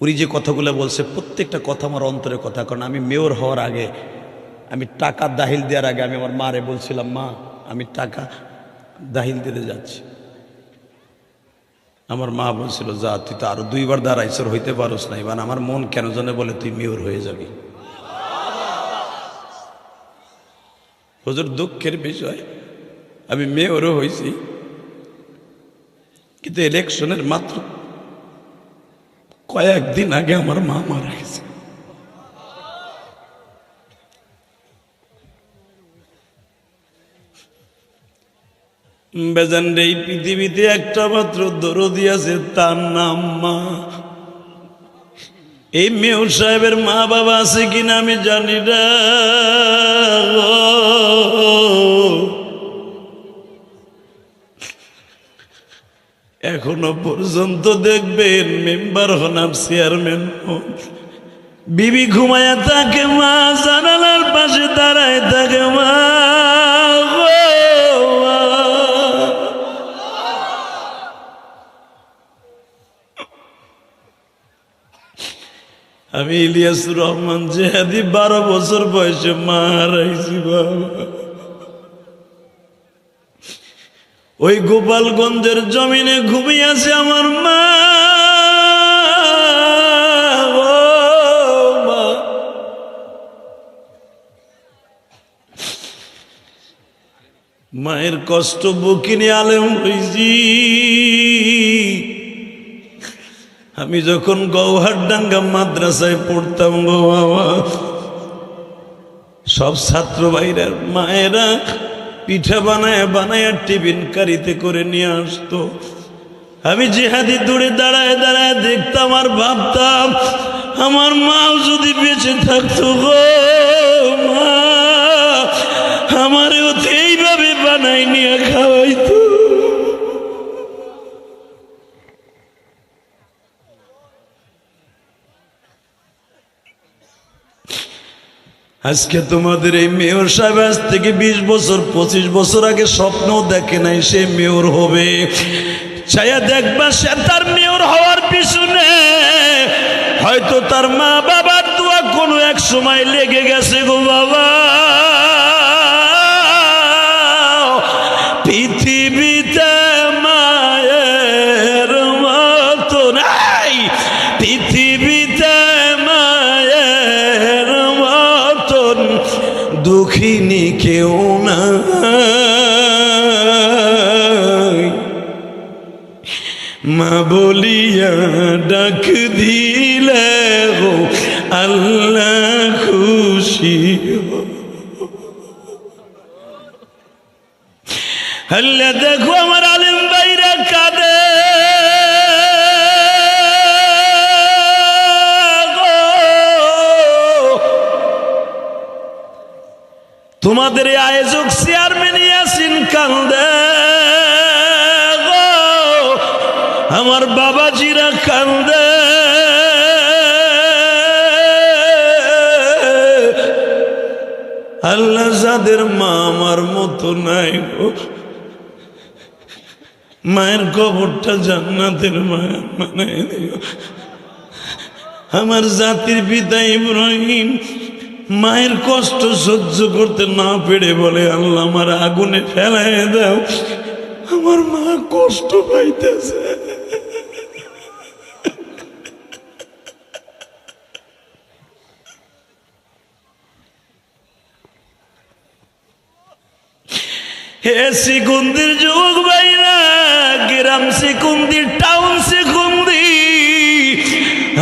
উনি যে কথাগুলো বলছে প্রত্যেকটা কথা আমার অন্তরের কথা। কারণ আমি মেয়র হওয়ার আগে, আমি টাকা দাখিল দেওয়ার আগে আমি আমার মারে বলছিলাম, মা আমি টাকা দাখিল দিতে যাচ্ছি। আমার মা বলছিল যা, তুই তো আরো 2 বার দাঁড়াইছর হইতে পারোস না। এবার আমার মন কেন জানে বলে তুই মেয়র হয়ে যাবি। হুজুর দুঃখের বিষয়, আমি মেয়রও হয়েছি, কিন্তু ইলেকশনের মাত্র কয়েকদিন আগে আমার মা মারা গেছে। বেজান রে, এই পৃথিবীতে একটা মাত্র দরদি আছে, তার নাম মা। এই মেয়র সাহেবের মা বাবা আছে কিনা আমি জানি না। এখনো পর্যন্ত দেখবেন মেম্বার হন আর চেয়ারম্যান হন, বিবি ঘুমায়া থাকে, মা জানালার পাশে দাঁড়ায় থাকে, মা আমি ইলিয়াসুর রহমান জেহাদি 12 বছর বয়সে মা হারাইছি বাবা। ওই গোপালগঞ্জের জমিনে ঘুমিয়েছে আমার মা। মায়ের কষ্ট বুকিনি আলেম হইছি। আমি যখন গৌহারডাঙ্গা মাদ্রাসায় পড়তাম গো বাবা, সব ছাত্র ভাইরা মায়েরা পিঠা বানায় বানায় টিফিন কারিতে করে নিয়ে আসতো। আমি জিহাদি দূরে দাঁড়ায় দাঁড়ায় দেখতাম আর ভাবতাম আমার মাও যদি বেঁচে থাকতো গো মা, আমারও তো এইভাবে বানাই নিয়ে খাওয়াইতো। আজকে তোমাদের এই মেয়র সাহেব আজ থেকে 20 বছর 25 বছর আগে স্বপ্ন দেখে নাই সে মেয়র হবে। ছায়া দেখবা সে তার মেয়র হওয়ার পিছনে হয়তো তার মা বাবার দোয়া কোনো এক সময় লেগে গেছে গো বাবা। পৃথিবীতে মায়ের মতো নাই, পৃথিবীতে মায়ের মতন দুঃখিনী কেউ না। মা বলিয়া ডাক দিলে গো আল্লাহ খুশি। আল্লাহ দেখো আমার আলেম ভাইরা কাঁদে, তোমাদের আয়োজক চেয়ারম্যান ইয়াসিন কান্দে, আমার বাবাজিরা কান্দে। আল্লাহ যাদের মা আমার মতো নাই গো, মায়ের কবরটা জান্নাতের মায়া বানাই দিও। আমার জাতির পিতা ইব্রাহিম মায়ের কষ্ট সহ্য করতে না পেরে বলে, আল্লাহ আমার আগুনে ফেলাই দাও, আমার মা কষ্ট পাইতেছে। হে সিকুন্দির যুবক ভাইরা, গ্রাম সিকুন্দির, টাউন সিকুন্দি,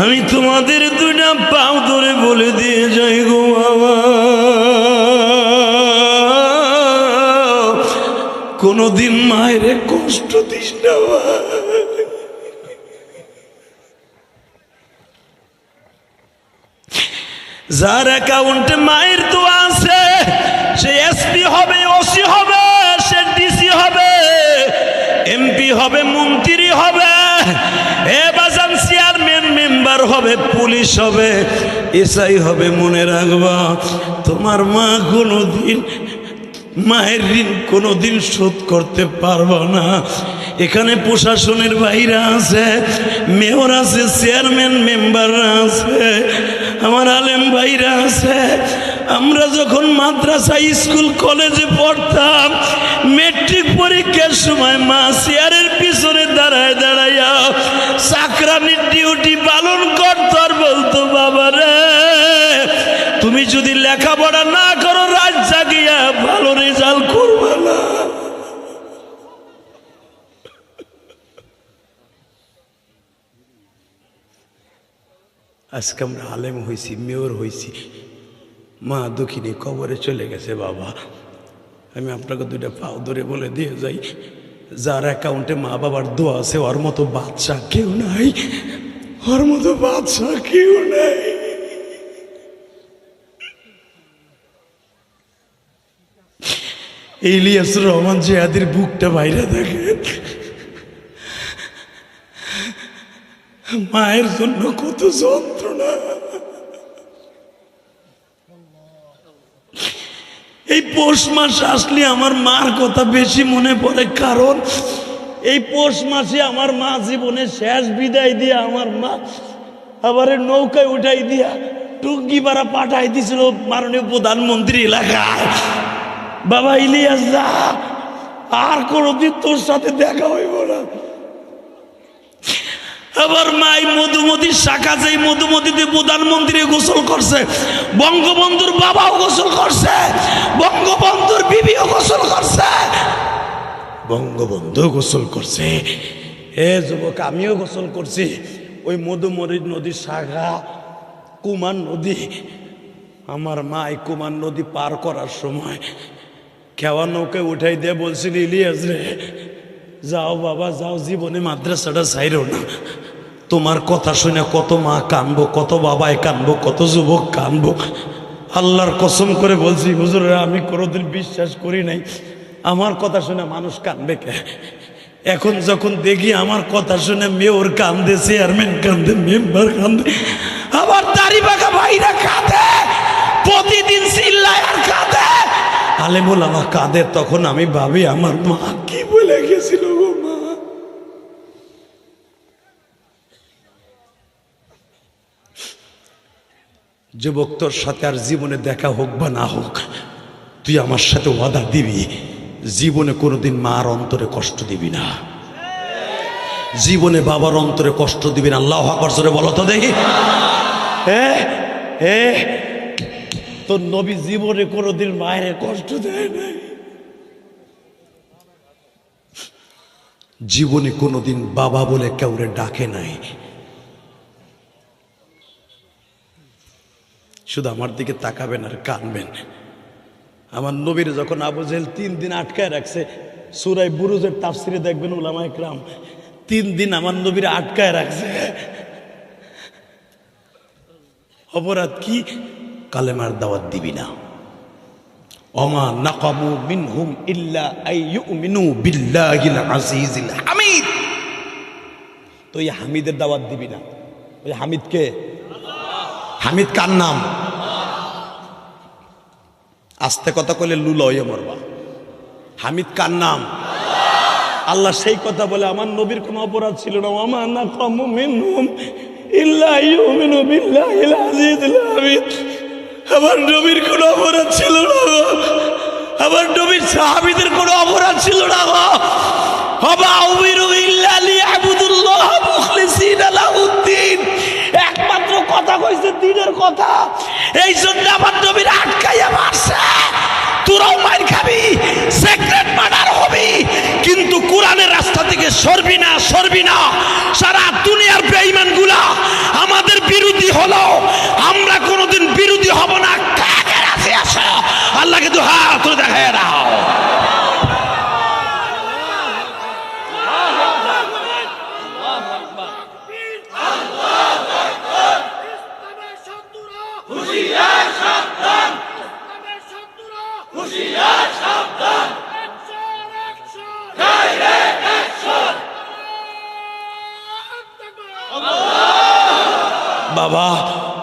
আমি তোমাদের দুইটা পাও ধরে বলে দিয়ে যাই গো বাবা, কোনদিন মায়ের কষ্ট দিস না। যার অ্যাকাউন্টে মায়ের দোয়া আছে সে এসপি হবে, ওসি হবে, সে ডিসি হবে, এমপি হবে, মন্ত্রী হবে, বাজান চেয়ারম্যান মেম্বার হবে, পুলিশ হবে, এসআই হবে। মনে রাখবা তোমার মা কোনোদিন মায়ের ঋণ কোনোদিন শোধ করতে পারবো না। এখানে প্রশাসনের বাইরে আছে, মেয়র আছে, চেয়ারম্যান মেম্বাররা আছে, আমার আলেম ভাইরা আছে। আমরা যখন মাদ্রাসা স্কুল কলেজে পড়তাম, মেট্রিক পরীক্ষার সময় মা চেয়ারের পিছনে দাঁড়ায় দাঁড়াইয়া চাকরানির ডিউটি পালন করত আর বলতো, বাবা রে তুমি যদি লেখাপড়া না করো রাত জাগিয়া ভালো রেজাল্ট করবে না। আজকে আমরা আলেম হয়েছি, মেয়র হয়েছি, মা দক্ষিণী কবরে চলে গেছে। বাবা আমি আপনাকে দুইটা পাও ধরে বলে দিয়ে যাই, যার অ্যাকাউন্টে মা বাবার দোয়া আছে ওর মতো বাদশা কেউ নাই, ওর মতো বাদশা কেউ নাই। ইলিয়াসুর রহমান জিহাদির বুকটা বাইরে দেখেন, মায়ের জন্য কত যন্ত্রণা। এই পৌষ মাস আসলে আমার মার কথা বেশি মনে পড়ে, কারণ এই পৌষ মাসে আমার মা জীবনে শেষ বিদায় দিয়া আমার মা আবার নৌকায় উঠাই দিয়া টুঙ্গি পাড়া পাঠাই দিছিল মাননীয় প্রধানমন্ত্রী এলাকায়। বাবা ইলিয়াস যা, আর কোনদিন তোর সাথে দেখা হইব না। আবার মাই মধুমতির শাখা, যেই মধুমতিতে প্রধানমন্ত্রী গোসল করছে, বঙ্গবন্ধুর বাবাও গোসল করছে, বঙ্গবন্ধুর বিবিও গোসল করছে, বঙ্গবন্ধু গোসল করছে। এ যুবক আমিও গোসল করছি। ওই মধুমতি নদীর শাখা কুমার নদী, আমার মা এই কুমার নদী পার করার সময় খেওয়া নৌকায় উঠাই দিয়ে বলছিল, ইলিয়াস রে যাও বাবা যাও, জীবনে মাদ্রাসাটা ছাইরো না। তোমার কথা শুনে কত মা কানবো, কত বাবায় কানবো, কত যুবক কানবো। আল্লাহর কসম করে বলছি হুজুরেরা, আমি কোনোদিন বিশ্বাস করি নাই আমার কথা শুনে মানুষ কানবে কে। এখন যখন দেখি আমার কথা শুনে মেয়র কান্দে, চেয়ারম্যান কান্দে, মেম্বার কান্দে, আবার দাড়ি পাকা ভাইরা কাঁদে, প্রতিদিন চিল্লায় আর কাঁদে, আলেমুল আমার কাঁদে, তখন আমি ভাবি আমার মা কি বলে গেছিল গো মা। যুবক, তোর সাথে আর জীবনে দেখা হোক বা না হোক, তুই আমার সাথে ওয়াদা দিবি জীবনে কোনোদিন মার অন্তরে কষ্ট দিবি না, জীবনে বাবার অন্তরে কষ্ট দিবি না। আল্লাহু আকবার জোরে বলো তো দেখি। তোর নবী জীবনে কোনোদিন মায়ের কষ্ট দেয় নাই, জীবনে কোনোদিন বাবা বলে কাউরে ডাকে নাই। শুধু আমার দিকে তাকাবেন আর কানবেন। আমার নবীর যখন আবু জেহেল 3 দিন আটকায় রাখছে, সূরা বুরুজের তাফসিরে দেখবেন উলামায়ে কেরাম 3 দিন আমার নবীর আটকায় রাখছে। অপরাধ কি? কালেমার দাওয়াত দিবি না। ওমা নাকামু মিনহুম ইল্লা আইয়ুমিনু বিল্লাহিল আজিজিল হামিদ। তো এই হামিদের দাওয়াত দিবি না। ওই হামিদ কে? হামিদ কার নাম? আস্তে কথা কইলে লুলা হইয়া মরবা। হামিদ কার নাম? আল্লাহ সেই কথা বলে আমার নবীর কোনো অপরাধ ছিল না। ওমা নাকামু মিনহুম ইল্লা আইয়ুমিনু বিল্লাহিল আজিজিল হামিদ। আমার নবীর কোনো অপরাধ ছিল না, আমার নবীর সাহাবীদের কোনো অপরাধ ছিল না। একমাত্র কথা কইছে দ্বীনের কথা, এই জন্য আমার নবীর আটকাইয়া মারছে। তোরাও মার খাবি, সিক্রেট মার্ডার হবি, কিন্তু কোরআনের রাস্তা থেকে সরবি না, সরবি না। সারা দুনিয়ার বেঈমানগুলা আমাদের বিরোধী হলো, আমরা কোনোদিন বিরোধী হব না। কাকে রাজি আসো? আল্লাহকে তো হাত তুলে দেখায় দাও। বাবা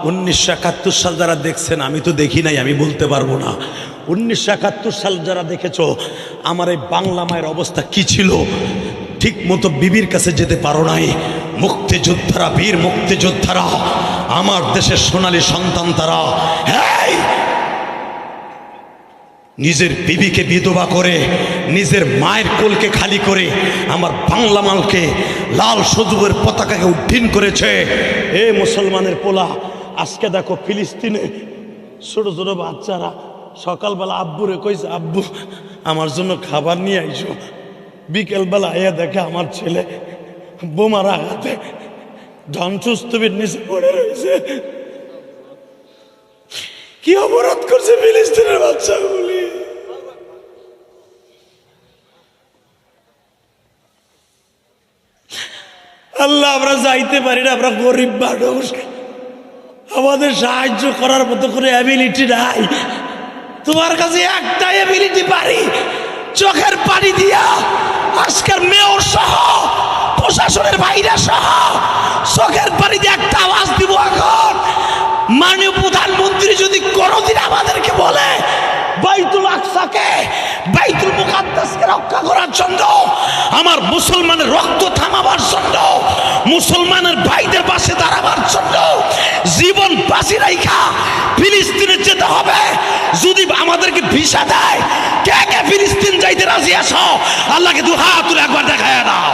1971 সাল যারা দেখছেন, আমি তো দেখি নাই, আমি বলতে পারবো না। 1971 সাল যারা দেখেছো, আমার এই বাংলা মায়ের অবস্থা কি ছিল, ঠিক মতো বিবির কাছে যেতে পারো নাই। মুক্তিযোদ্ধারা, বীর মুক্তিযোদ্ধারা, আমার দেশের সোনালী সন্তান তারা, হেই, নিজের বিবিকে বিধবা করে, নিজের মায়ের কোলকে খালি করে আমার বাংলা মালকে লাল সবুজের পতাকাকে উড্ডীন করেছে। এ মুসলমানের পোলা, আজকে দেখো ফিলিস্তিনে ছোট ছোট বাচ্চারা সকালবেলা আব্বুরে কইছে, আব্বু আমার জন্য খাবার নিয়ে আইসো। বিকেলবেলা আইয়া দেখে আমার ছেলে বোমার আঘাতে ধ্বংসস্তূপের নিচে পড়ে রয়েছে। কি অপরাধ করছে ফিলিস্তিনের বাচ্চাগুলি? আল্লাহ, আমরা যাইতে পারি না, আমরা গরিব মানুষ, আমাদের সাহায্য করার মতো করে অ্যাবিলিটি নাই। তোমার কাছে একটা অ্যাবিলিটি পারি, চোখের পানি দিয়া আজকের মেয়র সহ প্রশাসনের ভাইরা সহ চোখের পানি দিয়ে একটা আওয়াজ দিব। এখন মাননীয় প্রধানমন্ত্রী যদি কোনোদিন আমাদেরকে বলে বাইতুল আকসাকে, বাইতুল মুকাদ্দাসকে রক্ষা করার জন্য, আমার মুসলমানের রক্ত থামাবার জন্য, মুসলমানের ভাইদের পাশে দাঁড়াবার জন্য জীবন বাঁচি রাইখা ফিলিস্তিনে যেতে হবে। যদি আমাদেরকে ভিসা দেয়, কে কে ফিলিস্তিন যাইতে রাজি আছো? আল্লাহকে দু হাত তুলে একবার দেখায় দাও।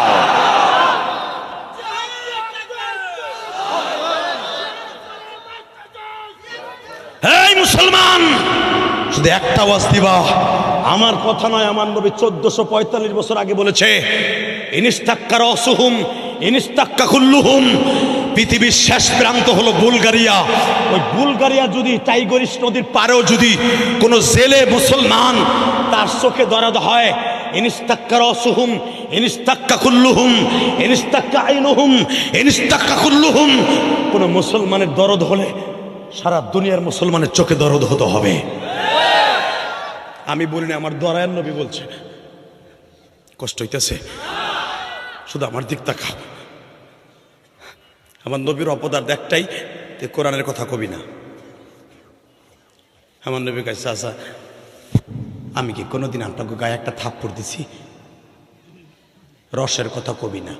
এই মুসলমান, শুধু একটা আওয়াজ দিবা। আমার কথা নয়, আমার নবী 1445 বছর আগে বলেছে, ইনিস্তাক্কার অসুহুম ইনিস্তাক্কা কুল্লুহুম। পৃথিবীর শেষ প্রান্ত হলো বুলগারিয়া। ওই বুলগারিয়া যদি টাইগ্রিস নদীর পারেও যদি কোনো জেলে মুসলমান তার চোখে দরদ হয়, ইনিস্তাক্কার অসুহুম ইনিস্তাক্কা কুল্লুহুম ইনিস্তাক্কা আইনুহুম ইনিস্তাক্কা কুল্লুহুম। কোনো মুসলমানের দরদ হলে সারা দুনিয়ার মুসলমানের চোখে দরদ হতে হবে। আমি বলিনি, আমার দয়ার নবী বলছে। কষ্ট হইতেছে? শুধু আমার দিক তাকাও। আমার নবীর অপরাধ একটাই, কোরআনের কথা কবি না। আমার নবী কাছে, চাচা আমি কি কোনোদিন আপনাকে গায়ে একটা থাপ্পড় দিছি? রসের কথা কবি না।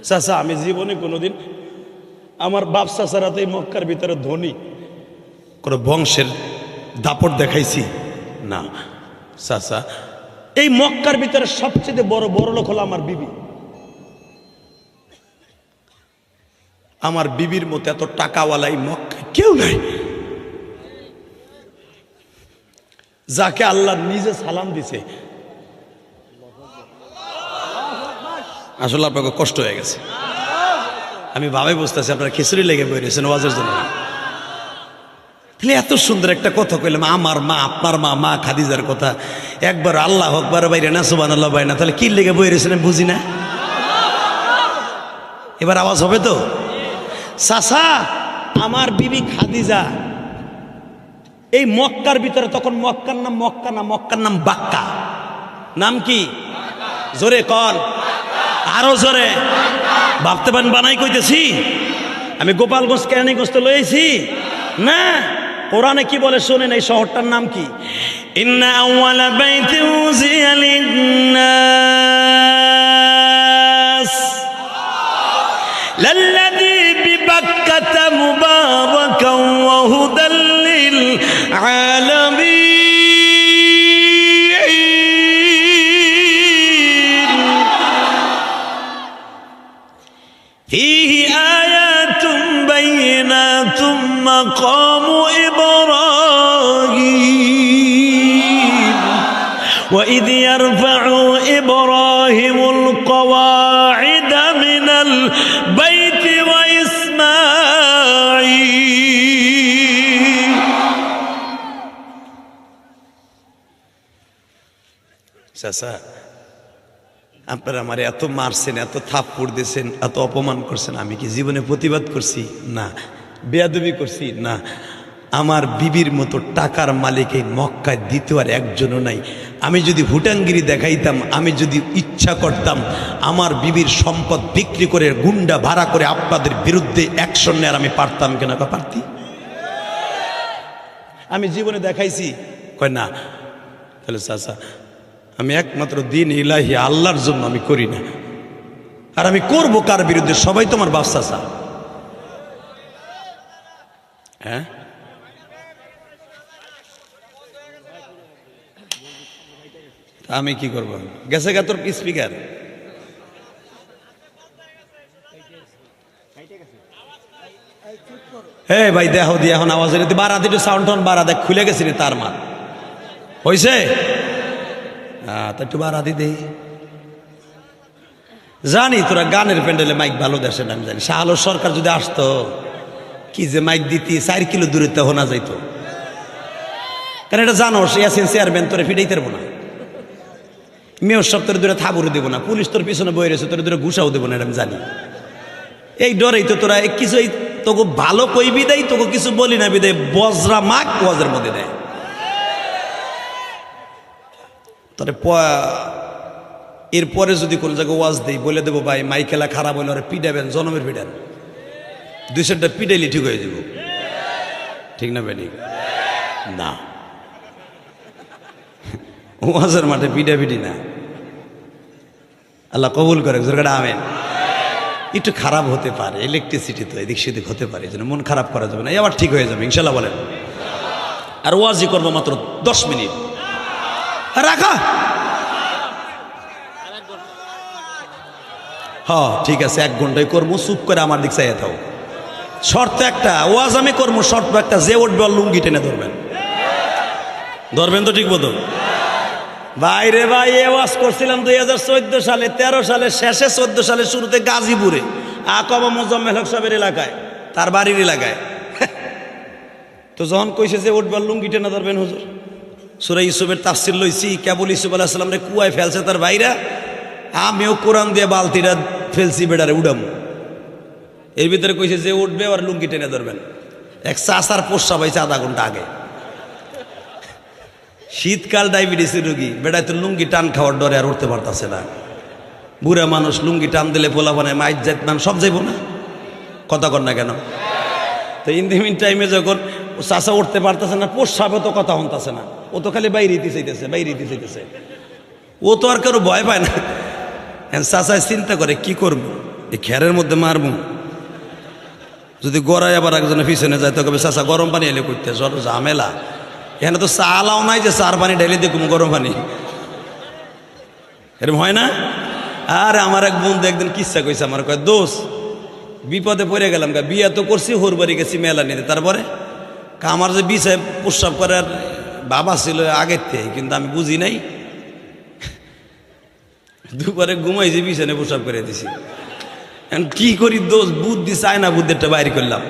চাচা আমি জীবনে কোনোদিন, আমার বাপ চাচারা তো এই মক্কার ভিতরে ধনী, কোনো বংশের দাপট দেখাইছি না। চাচা, এই মক্কার ভিতরে সবচেয়ে বড় লোক হলো আমার বিবি। আমার বিবির মতো এত টাকাওয়ালাই মক্কায় কেউ নাই, যাকে আল্লাহ নিজে সালাম দিছে। আসলে আপনাকে কষ্ট হয়ে গেছে, আমি ভাবে বুঝতেছি আপনারা খিচুড়ি লেগে বেরিয়েছেন ওয়াজের জন্য। তাহলে এত সুন্দর একটা কথা কইলাম, আমার মা, আপনার মা, মা খাদিজার কথা একবার আল্লাহ আকবার বাইরে না সুবহানাল্লাহ বাইরে না, তাহলে কি লেগে বেরিয়েছেন বুঝি না। এবার আওয়াজ হবে তো? চাচা, আমার বিবি খাদিজা এই মক্কার ভিতরে, তখন মক্কার নাম মক্কা না, মক্কার নাম বাক্কা। নাম কি? জোরে কন, আরো জোরে। ভাবতে পারেন বানাই কইতেছি আমি, গোপালগঞ্জ কেরানীগঞ্জ তো লইছি না। কোরআনে কি বলে শোনেন, এই শহরটার নাম কি? ইন্না আউয়ালা বাইতিন উযিয়া লিন-নাস লাল্লাযী বিবাক্কাতা মুবারাকান ওয়া হুদাল লিল আলামিন ফীহি আয়াতুম বাইয়িনাতুম মাকামু ইব্রাহিম ওয়া ইয ইয়ারফা'ু ইব্রাহিমুল কওয়া'িদা মিনাল বাইতি ওয়া ইসমাঈল। চাচা, আপনারা আমার এত মারছেন, এত থাপ্পড় দিয়েছেন, এত অপমান করছেন, আমি কি জীবনে প্রতিবাদ করছি? না। বেয়াদবি করছি? না। আমার বিবির মতো টাকার মালিক এই মক্কায় দ্বিতীয় আর একজনও নাই। আমি যদি হুটাঙ্গিরি দেখাইতাম, আমি যদি ইচ্ছা করতাম, আমার বিবির সম্পদ বিক্রি করে গুন্ডা ভাড়া করে আপনাদের বিরুদ্ধে অ্যাকশন নেওয়ার আমি পারতাম কেন? পারতি? আমি জীবনে দেখাইছি? কয় না। তাহলে চাচা, আমি একমাত্র দিন ইলাহি আল্লাহর জন্য আমি করি না। আর আমি করবো কার বিরুদ্ধে? সবাই তোমার বাপ চাচা। হ্যাঁ, আমি কি করবো? গেছে গা তোর স্পিকার। হে ভাই, দেখো দিয়ে এখন আওয়াজ বাড়া দিতে, সাউন্ড টাউন বাড়া, দেখ খুলে গেছি রে তার মান হয়েছে। তা একটু বাড়া দিতে। জানি তোরা গানের প্যান্ডেলে মাইক ভালো দেশে, আমি জানি। শাহ আলম সরকার যদি আসতো, কি যে মাইক দিতি, 4 কিলো দূরত্ব হোনা যাইতো। কারণ এটা জানো, ইয়াসিন চেয়ারম্যান তোরে ফিটাইতে পারবো না, মেয়র সব তোর দূরে থাবুরে দেবো না, পুলিশ তোর পিছনে বয়ে রয়েছে, তোর দূরে ঘুষাও দেবো না, এটা আমি জানি। এই ডরেই তো তোরা কিছু, তোকে ভালো কইবি দেয়, তোকে কিছু বলি না বিদায় বজরা মাক ওয়াজের মধ্যে দেয়। তোরে এরপরে যদি কোন জায়গায় ওয়াজ দেই, বলে দেবো ভাই মাইকেলা খারাপ হলে ওরা পিডাবেন, জনমের পিডান, 200টা পিডাইলি ঠিক হয়ে যাব। ঠিক না বেনি? না, ওয়াজের মাঠে পিডাপিডি না। আল্লাহ কবুল করে, আমেন। একটু খারাপ হতে পারে, ইলেকট্রিসিটি তো এদিক সেদিক হতে পারে, যেন মন খারাপ করা যাবে না, আবার ঠিক হয়ে যাবে ইনশাল্লাহ বলেন। আর ওয়াজই করবো মাত্র 10 মিনিট। রাখা, হ্যাঁ ঠিক আছে, 1 ঘন্টায় করবো, চুপ করে আমার দিক চাইয়া থাও। শর্ত একটা, ওয়াজ আমি করবো, শর্ত একটা, যে উঠবে লুঙ্গি টেনে ধরবেন। ধরবেন তো? ঠিক মতো ভাই রে ভাই, এ ওয়াজ করছিলাম 2014 সালে, 13 সালে শেষে, 14 সালে শুরুতে গাজীপুরে আকবা মোজাম্মেল হক সাহেবের এলাকায়, তার বাড়ির এলাকায়। তো যখন কইছে যে উঠবার লুঙ্গি টেনে ধরবেন হুজুর, সূরা ইউসুফের তাফসীর লইছি, কেবল ইউসুফ আলাইহিস সালাম রে কুয়ায় ফেলছে তার ভাইরা, আমিও কোরআন দিয়ে বালতিটা ফেলছি বেড়ারে উড়াম। এর ভিতরে কইছে যে উঠবে আর লুঙ্গি টেনে ধরবেন। এক চাচার পোষা পাইছে আধা ঘন্টা আগে, শীতকাল, ডায়াবেটিস রোগী, বেড়ায় তো লুঙ্গি টান খাওয়ার ডরে আর উঠতে পারতেছে না। বুড়া মানুষ লুঙ্গি টান দিলে পোলা বানায় মাইট জাত মান সব যাইব না, কথা কর না কেন? তো ইন দি মিন টাইমে যখন চাচা উঠতে পারতেছে না, পোষাবে তো কথা হনতেছে না, ও তো খালি বাইরে চাইতেছে, বাইরে চাইতেছে, ও তো আর কারো ভয় পায় না। চাচায় চিন্তা করে কি করবো, এই খেরের মধ্যে মারবো যদি গড়াই আবার একজনের পিছনে যায় তো কবে চাচা গরম পানি এলে করতে জ্বর ঝামেলা। এখানে তো চালাও নাই যে চার পানি ঢেলে দেখুন গরম পানি, এরকম হয় না? আর আমার এক বন্ধু একদিন কিচ্ছা কইছে, আমার কয় দোষ বিপদে পড়ে গেলাম, বিয়া তো করছি হোর বাড়ি গেছি মেলা নিতে, তারপরে আমার যে বিষয় প্রস্রাব করার বাবা ছিল আগের থেকে, কিন্তু আমি বুঝি নাই, দুপুরে ঘুমাইছি বিছানে প্রস্রাব করে দিছি। এখন কি করি দোষ, বুদ্ধি চায় না, বুদ্ধিটা বাইর করলাম।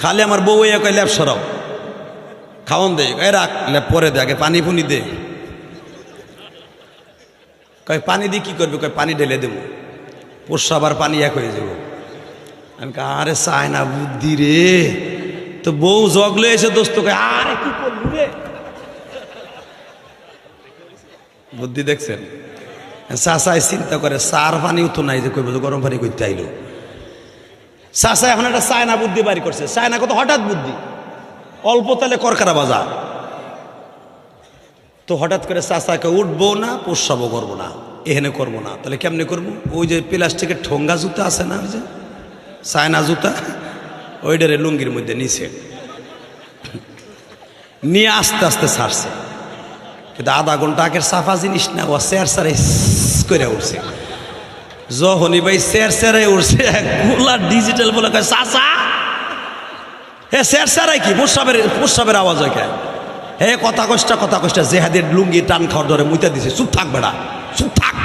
খালি আমার বউ কয় ল্যাপ সরাও, খাওয়ান দে, রাখ ল্যাপ পরে দে, আগে পানি ফুনি দে। কয় পানি দিয়ে কি করবে? কয় পানি ঢেলে দেবো, প্রস্রাব আর পানি এক হয়ে যাবো। আমি আরে চায় না বুদ্ধি রে, তো বউ জগলে এসে দোস্ত কয় আরে কি করবি রে, বুদ্ধি দেখছেন? চাচাই চিন্তা করে চার পানিও তো নাই যে কইব গরম পানি করতে আইলো। চাচা এখন একটা চায়না বুদ্ধি বাড়ি করছে, চায়না কত হঠাৎ বুদ্ধি, অল্প তালে করকারা বাজা। তো হঠাৎ করে চাচাকে উঠবো না, প্রস্রাবও করবো না, এখানে করবো না, তাহলে কেমনে করবো? ওই যে প্লাস্টিকের ঠোঙ্গা জুতা আছে না, ওই যে চায়না জুতা, ওইটারে লুঙ্গির মধ্যে নিচে নিয়ে আস্তে আস্তে ছাড়ছে। কিন্তু আধা ঘন্টা আগের সাফা জিনিস না, ও চেয়ার সারে করে উঠছে। যখনই ভাই চেয়ার সারে উঠছে, গোলা ডিজিটাল বলে কয় চাচা হে চেয়ার সারাই কি প্রস্রাবের আওয়াজ হয় কে? হে কথা কষ্টা জেহাদের লুঙ্গি টান খাওয়ার ধরে মুইতা দিছে, চুপ থাক বেড়া, চুপ থাক।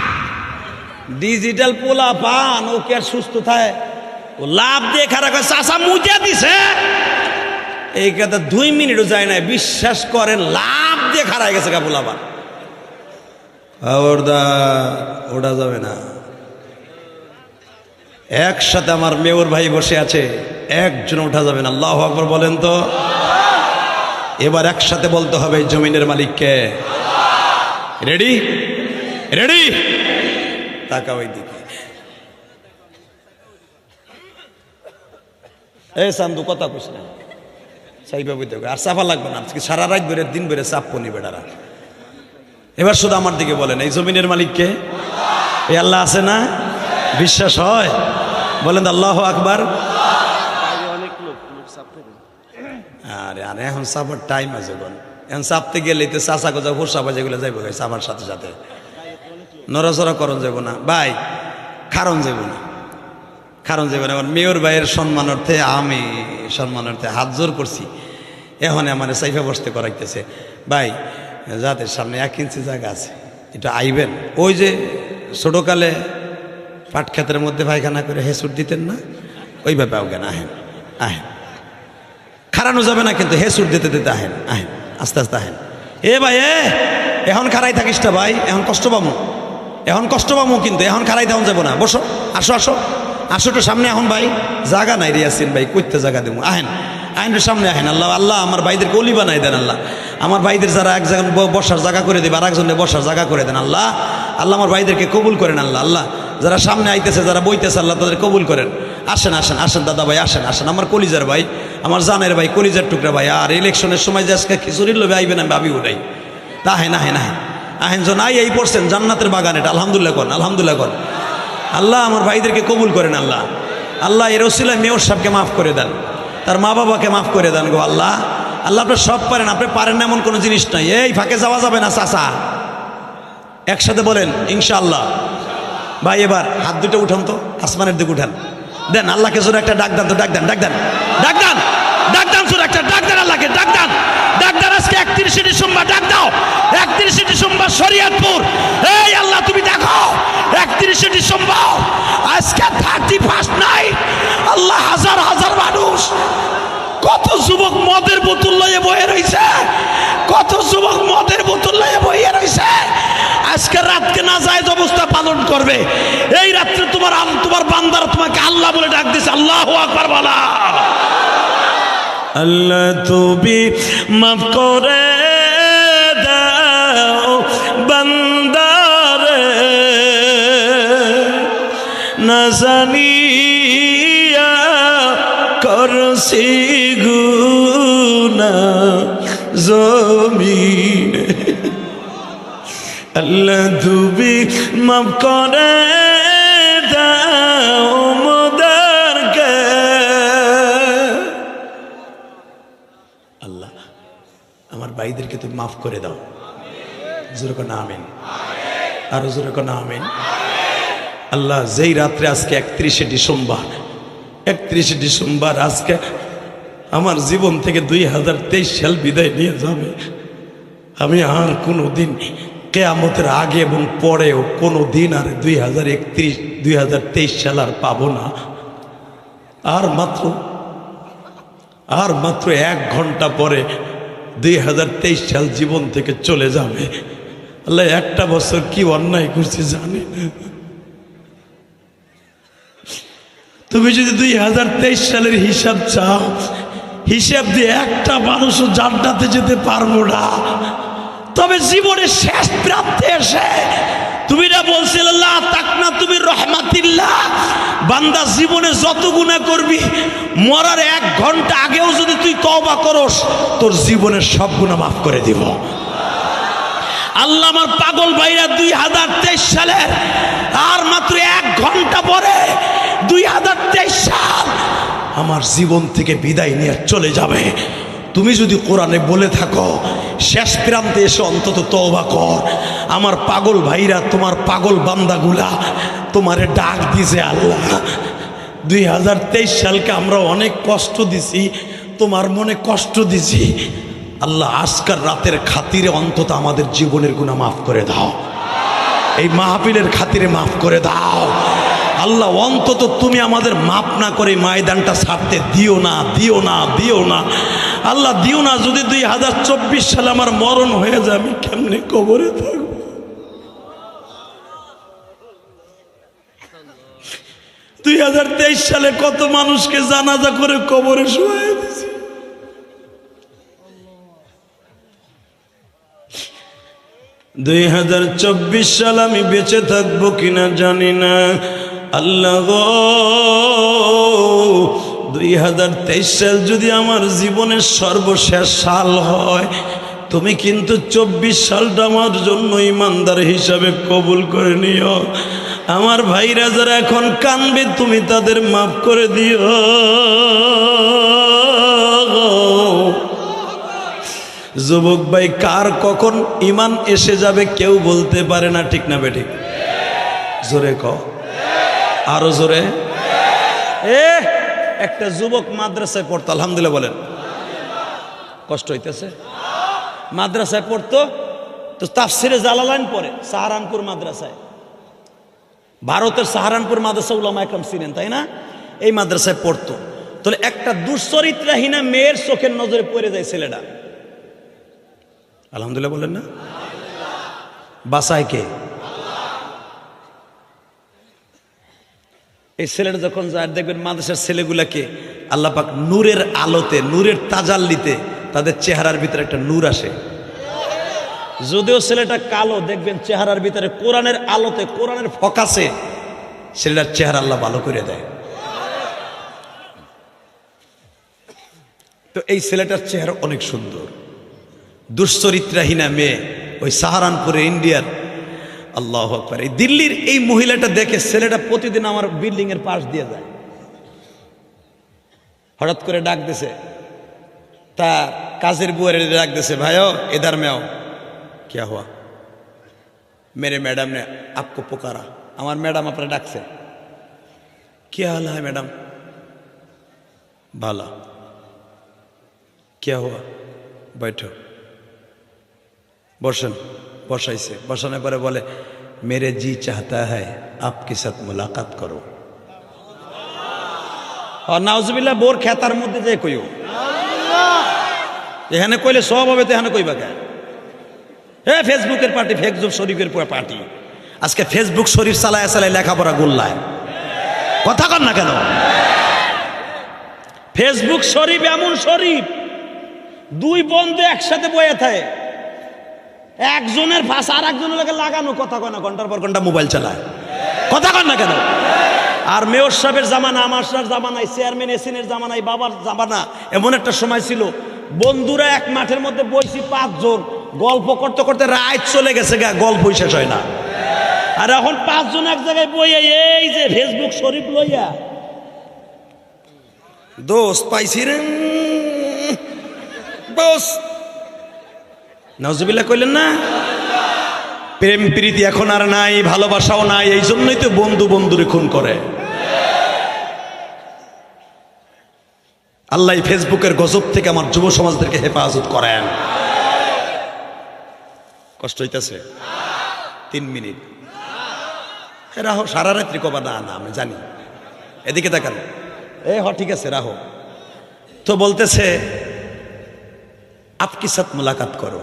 ডিজিটাল পোলা পান ও কে আর সুস্থ থাকে? ও লাভ দিয়ে খারাপ করে চাচা মুইতা দিছে, এই কথা 2 মিনিটও যায় না, বিশ্বাস করেন লাভ দিয়ে খারাপ গেছে গা পোলা পান। ওটা যাবে না। একসাথে আমার মেয়র ভাই বসে আছে, একজন ওঠা যাবে না। আল্লাহু আকবার বলেন তো। এবার একসাথে বলতে হবে জমিনের মালিককে। রেডি রেডি, তাকাও ওই দিকে। এই সান্দু কথা কইস না, সাইবা বইতে আর চাপা লাগবে না, আজকে সারা রাত ধরে দিন ধরে চাপ পনি বেড়ারা। এবার শুধু আমার দিকে বলেন, এই জমিনের মালিককে? এই আল্লাহ আছে না? বিশ্বাস হয়? বলেন আল্লাহু আকবার। আরে আরে এখন চাপার টাইম আছে, এখন চাপতে গেলে তো চাচা কোথাও হোসা যেগুলো যাইব চাপার সাথে সাথে নড়াচড়া করণ যাব না ভাই, কারণ যাব না, কারণ যাব না। আমার মেয়র ভাইয়ের সম্মানার্থে আমি সম্মানার্থে হাত জোর করছি, এখন আমার সাইফা বসতে করাইতেছে। ভাই যাদের সামনে 1 ইঞ্চি জায়গা আছে এটা আইবেন, ওই যে ছোটকালে পাট ক্ষেতের মধ্যে পায়খানা করে হেসুর দিতেন না, ওইভাবে আওগেন, আহেন আহেন, খারানো যাবে না কিন্তু হেসুর দিতে দিতে আহেন আহেন, আস্তে আস্তে আহেন। এ ভাই এখন খারাই থাকিস না ভাই, এখন কষ্ট পাবো, এখন কষ্ট পাবো, কিন্তু এখন খারাই দেওয়া যাবো না। বসো, আসো আসো আসো তো সামনে। এখন ভাই জায়গা নাই রিয়াসিন ভাই, কইতে জায়গা দেবো, আহেন আইন সামনে আহেন। আল্লাহ আল্লাহ আমার ভাইদেরকে অলি বানাই দেন আল্লাহ, আমার ভাইদের যারা এক জায়গায় বসার জায়গা করে দেবে আর একজনের বসার জায়গা করে দেন আল্লাহ। আল্লাহ আমার ভাইদেরকে কবুল করেন আল্লাহ। আল্লাহ যারা সামনে আইতেছে, যারা বইতেছে, আল্লাহ তাদের কবুল করেন। আসেন আসেন আসেন দাদা ভাই, আসেন আসেন, আমার কলিজার ভাই, আমার জানের ভাই, কলিজার টুকরা ভাই। আর ইলেকশনের সময় যে আজকে খিচুড়ির লোভে আইবেন আমি ভাবি উঠাই, তা হেন আহেন আহেন আহেন জন আই এই পড়ছেন জান্নাতের বাগান, এটা আলহামদুলিল্লাহ করেন, আলহামদুলিল্লাহ করেন। আল্লাহ আমার ভাইদেরকে কবুল করেন আল্লাহ। আল্লাহ এর ওসিলায় মেয়র সাহেবকে মাফ করে দেন, তার মা বাবাকে মাফ করে দেন গো আল্লাহ। আল্লাহ আপনি সব পারেন, আপনি পারেন না এমন কোনো জিনিস নাই। এই ফাঁকে যাওয়া যাবে না চাচা, একসাথে বলেন ইনশাআল্লাহ। ভাই এবার হাত দুটো উঠান তো, আসমানের দিকে উঠান, দেন আল্লাহকে জোরে একটা ডাক দেন তো, ডাক দেন ডাক দেন ডাক দেন ডাক দেন, জোরে একটা ডাক দেন আল্লাহকে, ডাক দেন ডাক দেন। আজকে 31 ডিসেম্বর ডাক দাও, 31 ডিসেম্বর শরীয়তপুর। এই আল্লাহ তুমি দেখো 31 ডিসেম্বর আজকে 31 নাইট, আল্লাহ হাজার হাজার মানুষ, কত যুবক মদের বোতল লয়ে বয়ে রয়েছে, কত যুবক মদের বোতল লয়ে বয়ে রয়েছে। আজকে রাতকে না যায় অবস্থা পালন করবে। এই রাত্রে তোমার বান্দারা তোমাকে আল্লাহ বলে ডাক দিছে, আল্লাহু আকবার বলা। আল্লাহ তুমি মাফ করে দাও বান্দারে, না জানিয়া করছি গুনাহ জমিনে। আল্লাহ তুমি মাফ করে দাও মোদেরকে, আমার ভাইদেরকে তুমি মাফ করে দাও। জোরে কো না আমিন, আরো জোরে কো না আমিন। আল্লাহ, যেই রাত্রে আজকে 31শে ডিসেম্বর আজকে আমার জীবন থেকে 2023 সাল বিদায় নিয়ে যাবে, আমি আর কোনো দিন কিয়ামতের আগে এবং পরেও কোনো দিন আর 2023 সাল আর পাবো না। আর মাত্র 1 ঘন্টা পরে 2023 সাল জীবন থেকে চলে যাবে। আল্লাহ, একটা বছর কি অন্যায় করছি জানি না। তুমি যদি 2023 সালের হিসাব চাও, হিসাব দিয়ে একটা মানুষও জান্নাতে যেতে পারবো না। তবে জীবনের শেষ প্রান্তে এসে তুমি না বলছিলে আল্লাহ তাকনা তুমি রহমাতিল্লাহ, বান্দা জীবনে যত গুনাহ করবি মরার 1 ঘন্টা আগেও যদি তুই তওবা করস তোর জীবনের সব গুনাহ মাফ করে দিব। আল্লাহ, আমার পাগল ভাইরা 2023 সালের আর মাত্র 1 ঘন্টা পরে 2023 সাল আমার জীবন থেকে বিদায় নিয়ে চলে যাবে। তুমি যদি কোরআনে বলে থাকো শেষ প্রান্তে এসে অন্তত তওবা কর, আমার পাগল ভাইরা তোমার পাগল বান্দাগুলা তোমারে ডাক দিছে। আল্লাহ, 2023 সালকে আমরা অনেক কষ্ট দিছি, তোমার মনে কষ্ট দিছি। আল্লাহ, আজকার রাতের খাতিরে অন্তত আমাদের জীবনের গুনাহ মাফ করে দাও, এই মাহফিলের খাতিরে মাফ করে দাও। আল্লাহ, অন্তত তুমি আমাদের মাপ না করে ময়দানটা ছাড়তে দিও না। আল্লাহ, দিও না। যদি 2024 সালে আমার মরণ হয়ে যায় আমি কেমনে কবরে থাকবো? 2023 সালে কত মানুষকে জানাজা করে কবরে শুয়ে দিয়েছে। 2024 সাল আমি বেঁচে থাকবো কিনা জানি না। আল্লাহ গো, 2023 সাল যদি আমার জীবনের সর্বশেষ সাল হয়, তুমি কিন্তু 24 সালটা আমার জন্য ইমানদার হিসাবে কবুল করে নিও। আমার ভাইরা যারা এখন কানবে তুমি তাদের মাফ করে দিও। যুবক ভাই, কার কখন ইমান এসে যাবে কেউ বলতে পারে না, ঠিক না বেঠিক? জোরে ক, আরো জোরে। একটা যুবক মাদ্রাসায় পড়তো, আলহামদুলিল্লাহ বলেন। কষ্ট হইতেছে? মাদ্রাসায় পড়তো তো তাফসিরে জালালাইন পড়ে সাহারানপুর মাদ্রাসায়। ভারতের সাহারানপুর মাদ্রাসা উলামা একরাম ছিলেন, তাই না? এই মাদ্রাসায় পড়তো। তাহলে একটা দুশ্চরিত্রাহীনা মেয়ের চোখের নজরে পড়ে যায় ছেলেটা। আলহামদুলিল্লাহ বলেন না? বাসায় কে? এই ছেলেটা যখন যায় দেখবেন মাদ্রাসার ছেলেগুলাকে আল্লাহ পাক নূরের আলোতে, নূরের তাজাল্লিতে তাদের চেহারার ভিতরে একটা নূর আসে। যদিও ছেলেটা কালো, দেখবেন চেহারার ভিতরে কোরআনের আলোতে, কোরআনের ফোকাসে ছেলেটার চেহারা আল্লাহ ভালো করে দেয়। তো এই ছেলেটার চেহারা অনেক সুন্দর, দুশ্চরিত্রাহীনা মেয়ে, ওই সাহারানপুরে ইন্ডিয়ার। আল্লাহু আকবার। এই দিল্লির এই মহিলাটা দেখে ছেলেটা প্রতিদিন আমার বিল্ডিং এর পাশ দিয়ে যায়। হঠাৎ করে ডাক দিছে, তা কাজের বুয়ারে ডাক দিছে, ভাইও इधर में आओ। क्या हुआ? मेरे मैडम ने आपको पुकारा। আমার ম্যাডাম আপনারা ডাকছে। क्या हाल है मैडम? भाला। क्या हुआ? बैठो। বসেন। বসাইছে। বসানোর পরে বলে, मेरे जी चाहता है आपके साथ मुलाकात करो। আর নাউজুবিল্লাহ, বোর খেতার মধ্যে যে কইও এখানে কইলে সব হবে, তো এখানে কইবা কেন? ফেসবুকের পার্টি, ফেসবুক শরীফের পার্টি। আজকে ফেসবুক শরীফ চালায় চালায় লেখাপড়া গোল্লায়, কথা কন না কেন? ফেসবুক শরীফ এমন শরীফ, দুই বন্ধু একসাথে বয়ে থাকে, একজনের ফাঁস আর একজনের লাগে লাগানো, কথা কয় না, ঘন্টার পর ঘন্টা মোবাইল চালায়, কথা কন না কেন? আর মেয়র সাহেবের জামানা, আমার জামানায়, চেয়ারম্যান এসিনের জামানায়, বাবার জামানা, এমন একটা সময় ছিল বন্ধুরা এক মাঠের মধ্যে বইছি 5 জন, গল্প করতে করতে রাত চলে গেছে, গল্পই শেষ হয় না। আর এখন 5 জন এক জায়গায় বইয়া এই যে ফেসবুক শরীফ লইয়া, দোস্ত পাইছি রে, দোস্ত নাউজুবিল্লাহ কইলেন না? প্রেম প্রীতি এখন আর নাই, ভালোবাসাও নাই, এই জন্যই তো বন্ধু বন্ধুরে খুন করে। আল্লাহ ফেসবুকের গজব থেকে আমার যুব সমাজদেরকে হেফাজত করেন। কষ্ট হইতেছে? 3 মিনিট রাহো, সারা রাত্রি কবা না? না আমি জানি, এদিকে দেখান। ঠিক আছে রাহো। তো বলতেছে আপকি সাথ মুলাকাত করো।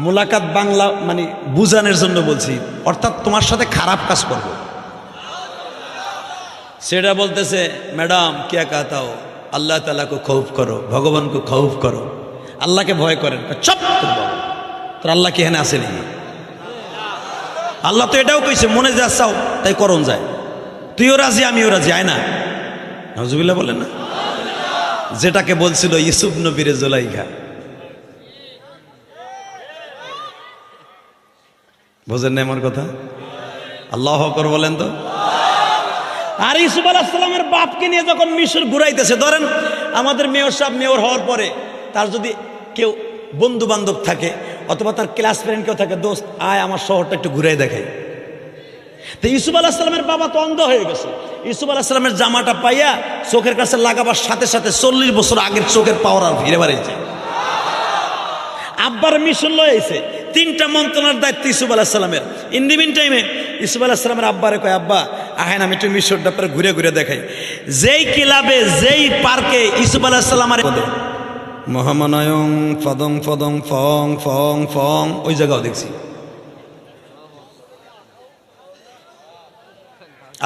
মুলাকাত বাংলা মানে বুঝানোর জন্য বলছি, অর্থাৎ তোমার সাথে খারাপ কাজ করবো। সেটা বলতেছে ম্যাডাম क्या कहता हो, আল্লাহ তাআলা को खौफ करो, ভগবান को खौफ करो, আল্লাহকে ভয় করেন। চুপ তোর বাবা, তোর আল্লাহ কি এখানে আসে নাকি? আল্লাহ তো এটাও কইছে মনে যা চাও তাই করণ যায়। তুইও রাজি আমিও রাজি, আয় না। নাউজুবিল্লাহ বলেন না? যেটাকে বলছিল ইউসুফ নবীর জুলাইখা, বোঝেন না আমার কথা? আল্লাহু আকবার বলেন তো। আর ইউসুফ আলাইহিস সালামের বাপকে নিয়ে যখন মিশর ঘুরাইতেছে, ধরেন আমাদের মেয়র সাহেব মেয়র হওয়ার পরে তার যদি কেউ বন্ধু বান্ধব থাকে অথবা তার ক্লাস ফ্রেন্ড কেউ থাকে, দোস্ত আয় আমার শহরটা একটু ঘুরাই দেখাই। তো ইউসুফ আলাইহিস সালামের বাবা তো অন্ধ হয়ে গেছে। ইউসুফ আলাইহিস সালামের জামাটা পাইয়া চোখের কাছে লাগাবার সাথে সাথে 40 বছর আগের চোখের পাওয়ার আর ফিরে বাড়িয়েছে। আব্বার মিশন লয়ে আইছে, 3টা মন্ত্রণার দায়িত্ব ইউসুফ আলাইহিস সালামের। ইন দি মিন টাইমে ইউসুফ আলাইহিস সালামের আব্বারে কয়, আব্বা আহেন আমি একটু মিশরটা পরে ঘুরে ঘুরে দেখাই। যেই ক্লাবে যেই পার্কে ইউসুফ আলাইহিস সালাম আর মহামানায়ং ফদং ফদং ফং ফং ফং, ওই জায়গাও দেখছি।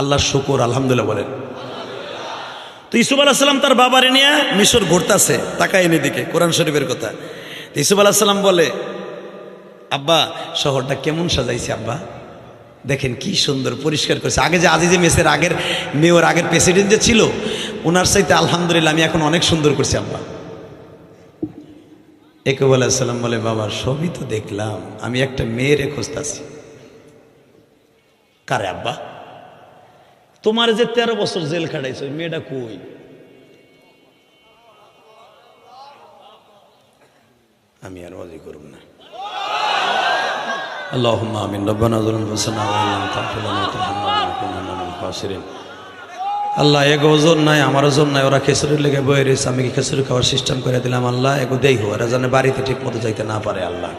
আল্লাহ শুকর, আলহামদুলিল্লাহ বলেন। তো ইউসুফ আলাইহিস সালাম তার বাবারে নিয়ে মিশর ঘুরতাছে, তাকায় এদিকে, কোরআন শরীফের কথা। ইউসুফ আলাইহিস সালাম বলে, আব্বা শহরটা কেমন সাজাইছে আব্বা, দেখেন কি সুন্দর পরিষ্কার করেছে। আগে যে আজিজে মেসের আগের মেয়র আগের প্রেসিডেন্ট যে ছিল, ওনার চাইতে আলহামদুলিল্লাহ আমি এখন অনেক সুন্দর করছি আব্বা। একুব আলাইহিস সালাম বলে, বাবা সবই তো দেখলাম, আমি একটা মেয়েরে খুঁজতাছি। কারে আব্বা? তোমার যে 13 বছর জেল খাটাইছে ওই মেয়েটা কই? আমি আর ওয়াজি করব না। আল্লাহুম্মা আমিন। রব্বানা যালামনা আনফুসানা ওয়া ইল্লাম তাগফির লানা ওয়া তারহামনা লানাকুনান্না মিনাল খাসিরিন। আল্লাহ এগো ওজন নাই, আমার ওজন নাই, ওরা খেসুরির লেগে বয়ে রয়েছে, আমি কি খেসুরি খাওয়ার সিস্টেম করে দিলাম। আল্লাহ এগো দেই হো, এরা যেন বাড়িতে ঠিক মতো যাইতে না পারে। আল্লাহ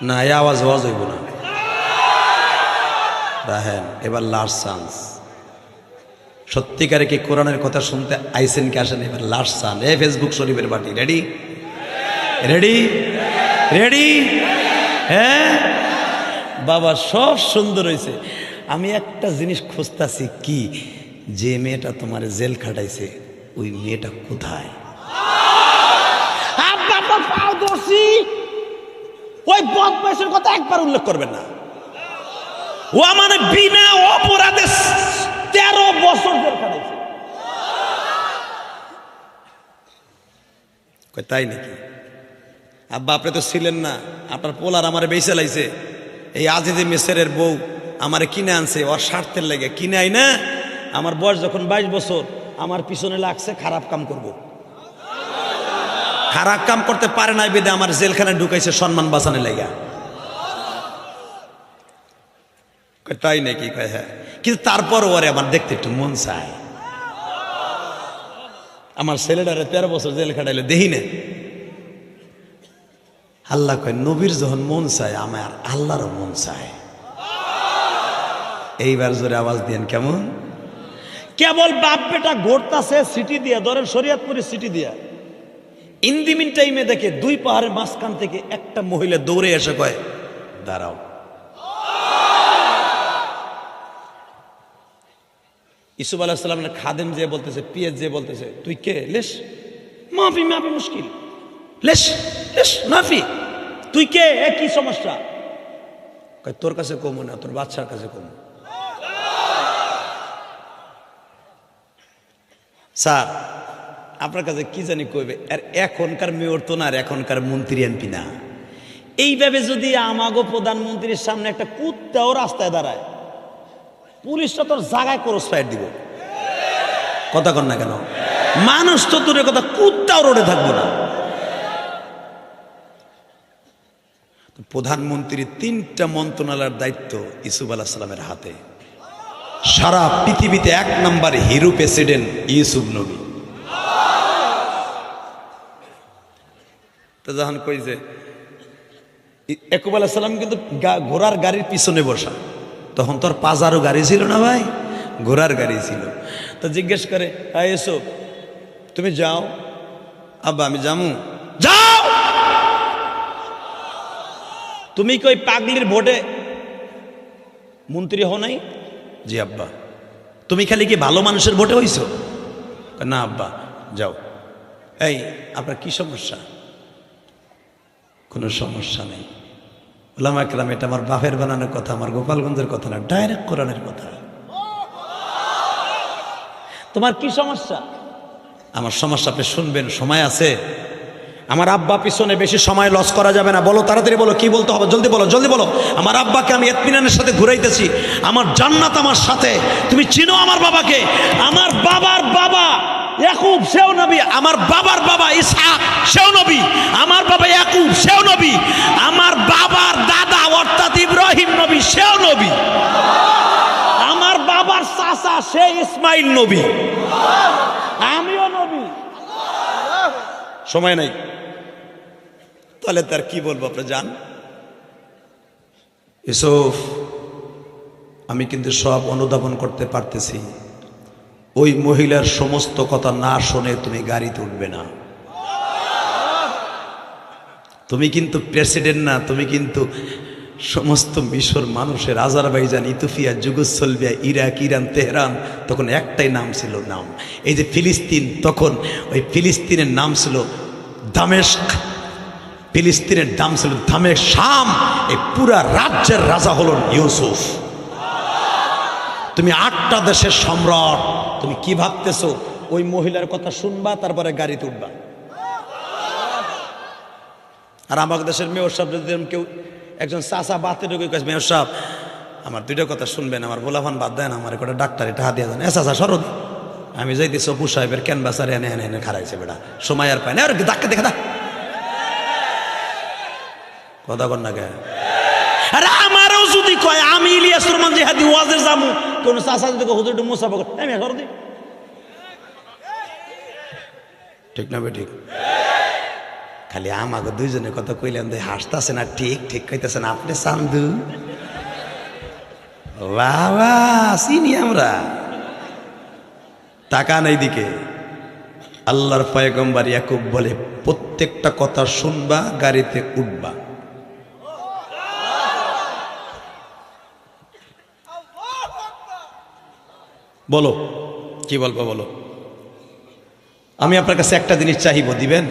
না, এই আওয়াজ হইব না। রাহেন এবার লাস্ট চান্স। সত্যিকারে কি কোরআনের কথা শুনতে আইসেন কি আসেন? এবার লাস্ট চান্স। এই ফেসবুক শরীফের বাটি রেডি? রেডি? রেডি? হ্যাঁ বাবা, সব সুন্দর হয়েছে। আমি একটা জিনিস খুঁজতাছি, কি যে মেয়েটা তোমার জেল খাটাইছে ওই মেয়েটা কোথায়? ওই বদমাইশের কথা একবার উল্লেখ করবেন না। ও মানে বিনা অপরাধে 13 বছর জেল খাটাইছে। তাই নাকি? আব্বা আপনি তো ছিলেন না, আপনার পোলার আমারে বেঁচে লাইছে। এই আজিজে মেসেরের বউ আমারে কিনে আনছে ওর স্বার্থের লেগে। কিনে আই না, আমার বয়স যখন 22 বছর, আমার পিছনে লাগছে খারাপ কাম করব। খারাপ কাম করতে পারে নাই বেদে আমার জেলখানায় ঢুকাইছে সম্মান বাঁচানোর লেগে। তাই নাকি? কয় হ্যাঁ। কিন্তু তারপর ওরে আমার দেখতে একটু মন চায়। আমার ছেলেটারে 13 বছর জেল খাটাইলে দেখি না। আল্লাহ কয় নবীর যখন মন চায় আমার আল্লাহরও মন চায়। এইবার জোরে আওয়াজ দিয়েন কেমন? কেবল বাপ বেটা ঘুরতাছে সিটি দিয়া, ধরেন শরীয়তপুরে সিটি দিয়া। ইন দি মিন টাইমে দেখে 2 পাহাড়ের মাঝখান থেকে একটা মহিলা দৌড়ে এসে কয় দাঁড়াও। ইউসুফ আলাইহিস সালামের খাদেম যে বলতেছে, পিএস যে বলতেছে, তুই কে? লেশ মাফি মাফি মুশকিল, লেশ লেশ মাফি, তুই কে? কি সমস্যা? কয় তোর কাছে কমু না, তোর বাচ্চার কাছে কমু। স্যার আপনার কাছে কি জানি কইবে। আর এখনকার মেয়র তো না, আর এখনকার মন্ত্রী এমপি না। এইভাবে যদি আমাগো প্রধানমন্ত্রীর সামনে একটা কুত্তাও রাস্তায় দাঁড়ায়, পুলিশটা তোর জায়গায় ক্রস ফায়ার দিব। কথা কন না কেন? মানুষ তো দূরের কথা, কুত্তাও রোডে থাকবো না। প্রধানমন্ত্রীর 3টা মন্ত্রণালয়ের দায়িত্ব ইউসুফ আলাইহিস সালামের হাতে। সারা পৃথিবীতে 1 নম্বর হিরো প্রেসিডেন্ট ইউসুফ নবী। তো যখন কইছে ইয়াকুব আলাইহিস সালাম কিন্তু ঘোড়ার গাড়ির পিছনে বসা, তখন তোর পাজারও গাড়ি ছিল না ভাই, ঘোড়ার গাড়ি ছিল। তো জিজ্ঞেস করে, ইউসুফ তুমি যাও। আব্বা আমি যামু। যাও। তুমি কই পাগলির ভোটে মন্ত্রী হও নাই? জি আব্বা। তুমি খালি কি ভালো মানুষের ভোটে হইছো? না আব্বা। যাও। এই আপনার কি সমস্যা? কোনো সমস্যা নেই। ওলামা একরাম, এটা আমার বাপের বানানোর কথা, আমার গোপালগঞ্জের কথা না, ডাইরেক্ট কোরআনের কথা। তোমার কি সমস্যা? আমার সমস্যা আপনি শুনবেন, সময় আছে। আমার আব্বা পিছনে বেশি সময় লস করা যাবে না। বলো তাড়াতাড়ি বলো, কি বলতে হবে, জলদি বলো, জলদি বলো। আমার আব্বাকে আমি ইত্মিনানের সাথে ঘুরাইতেছি, আমার জান্নাত আমার সাথে। তুমি চিনো আমার বাবাকে? আমার বাবার বাবা ইয়াকুব সেও নবী, আমার বাবার বাবা ইসহাক সেও নবী, আমার বাবা ইয়াকুব সেও নবী, আমার বাবার দাদা অর্থাৎ ইব্রাহিম নবী সেও নবী, আমার বাবার চাচা সে ইসমাইল নবী, আমিও নবী। সময় নাই, তাহলে তার কি বলবো? আপনি যান। ইউসুফ, আমি কিন্তু সব অনুধাবন করতে পারতেছি। ওই মহিলার সমস্ত কথা না শুনে তুমি গাড়িতে উঠবে না। তুমি কিন্তু প্রেসিডেন্ট না, তুমি কিন্তু সমস্ত মিশর মানুষের, Azerbaijan, Ethiopia, Yugoslavia, Iraq, Iran, Tehran, তখন একটাই নাম ছিল, নাম এই যে ফিলিস্তিন, তখন ওই ফিলিস্তিনের নাম ছিল দামেস্ক, ফিলিস্তিনের নাম ছিল দামেস্ক, শাম। এই পুরা রাজ্যের রাজা হলেন ইউসুফ। তুমি 8টা দেশের সম্রাট। তুমি কি ভাবতেছো ওই মহিলার কথা শুনবা তারপরে গাড়িতে উঠবা? আর আমার দেশের মেয়র সাহেব যদি কেউ একজন চাচা বাতে ঢুকে কাছে, মেয়র সাহেব আমার 2টা কথা শুনবেন, আমার গোলাফান বাদ দেন, আমার একটা ডাক্তার এটা হাত দিয়ে দেন। চাচা সরদ, আমি যাইতেছি অপু সাহেবের ক্যানভাসারে এনে এনে এনে খারাইছে বেটা, সময় আর পায় না, আর ধাক্কা দেখা দা কথা কর না কে। আরে আমারও যদি কয় আমি ইলিয়াস রহমান জিহাদি ওয়াজে যাবো, কোন চাচা যদি হুজুর একটু মুসাফা করে, আমি সর দি, ঠিক না বে? ঠিক। খালি আমাকে 2জনের কথা কইলেন, হাসতেছে না, ঠিক ঠিক কইতেছেন আপনি চান্দু বাবা, চিনি আমরা। তাকান এই দিকে। আল্লাহর পয়গম্বর ইয়াকুব বলে, প্রত্যেকটা কথা শুনবা, গাড়িতে উঠবা। বলো কি বলবো বলো। আমি আপনার কাছে একটা জিনিস চাহিব, দিবেন?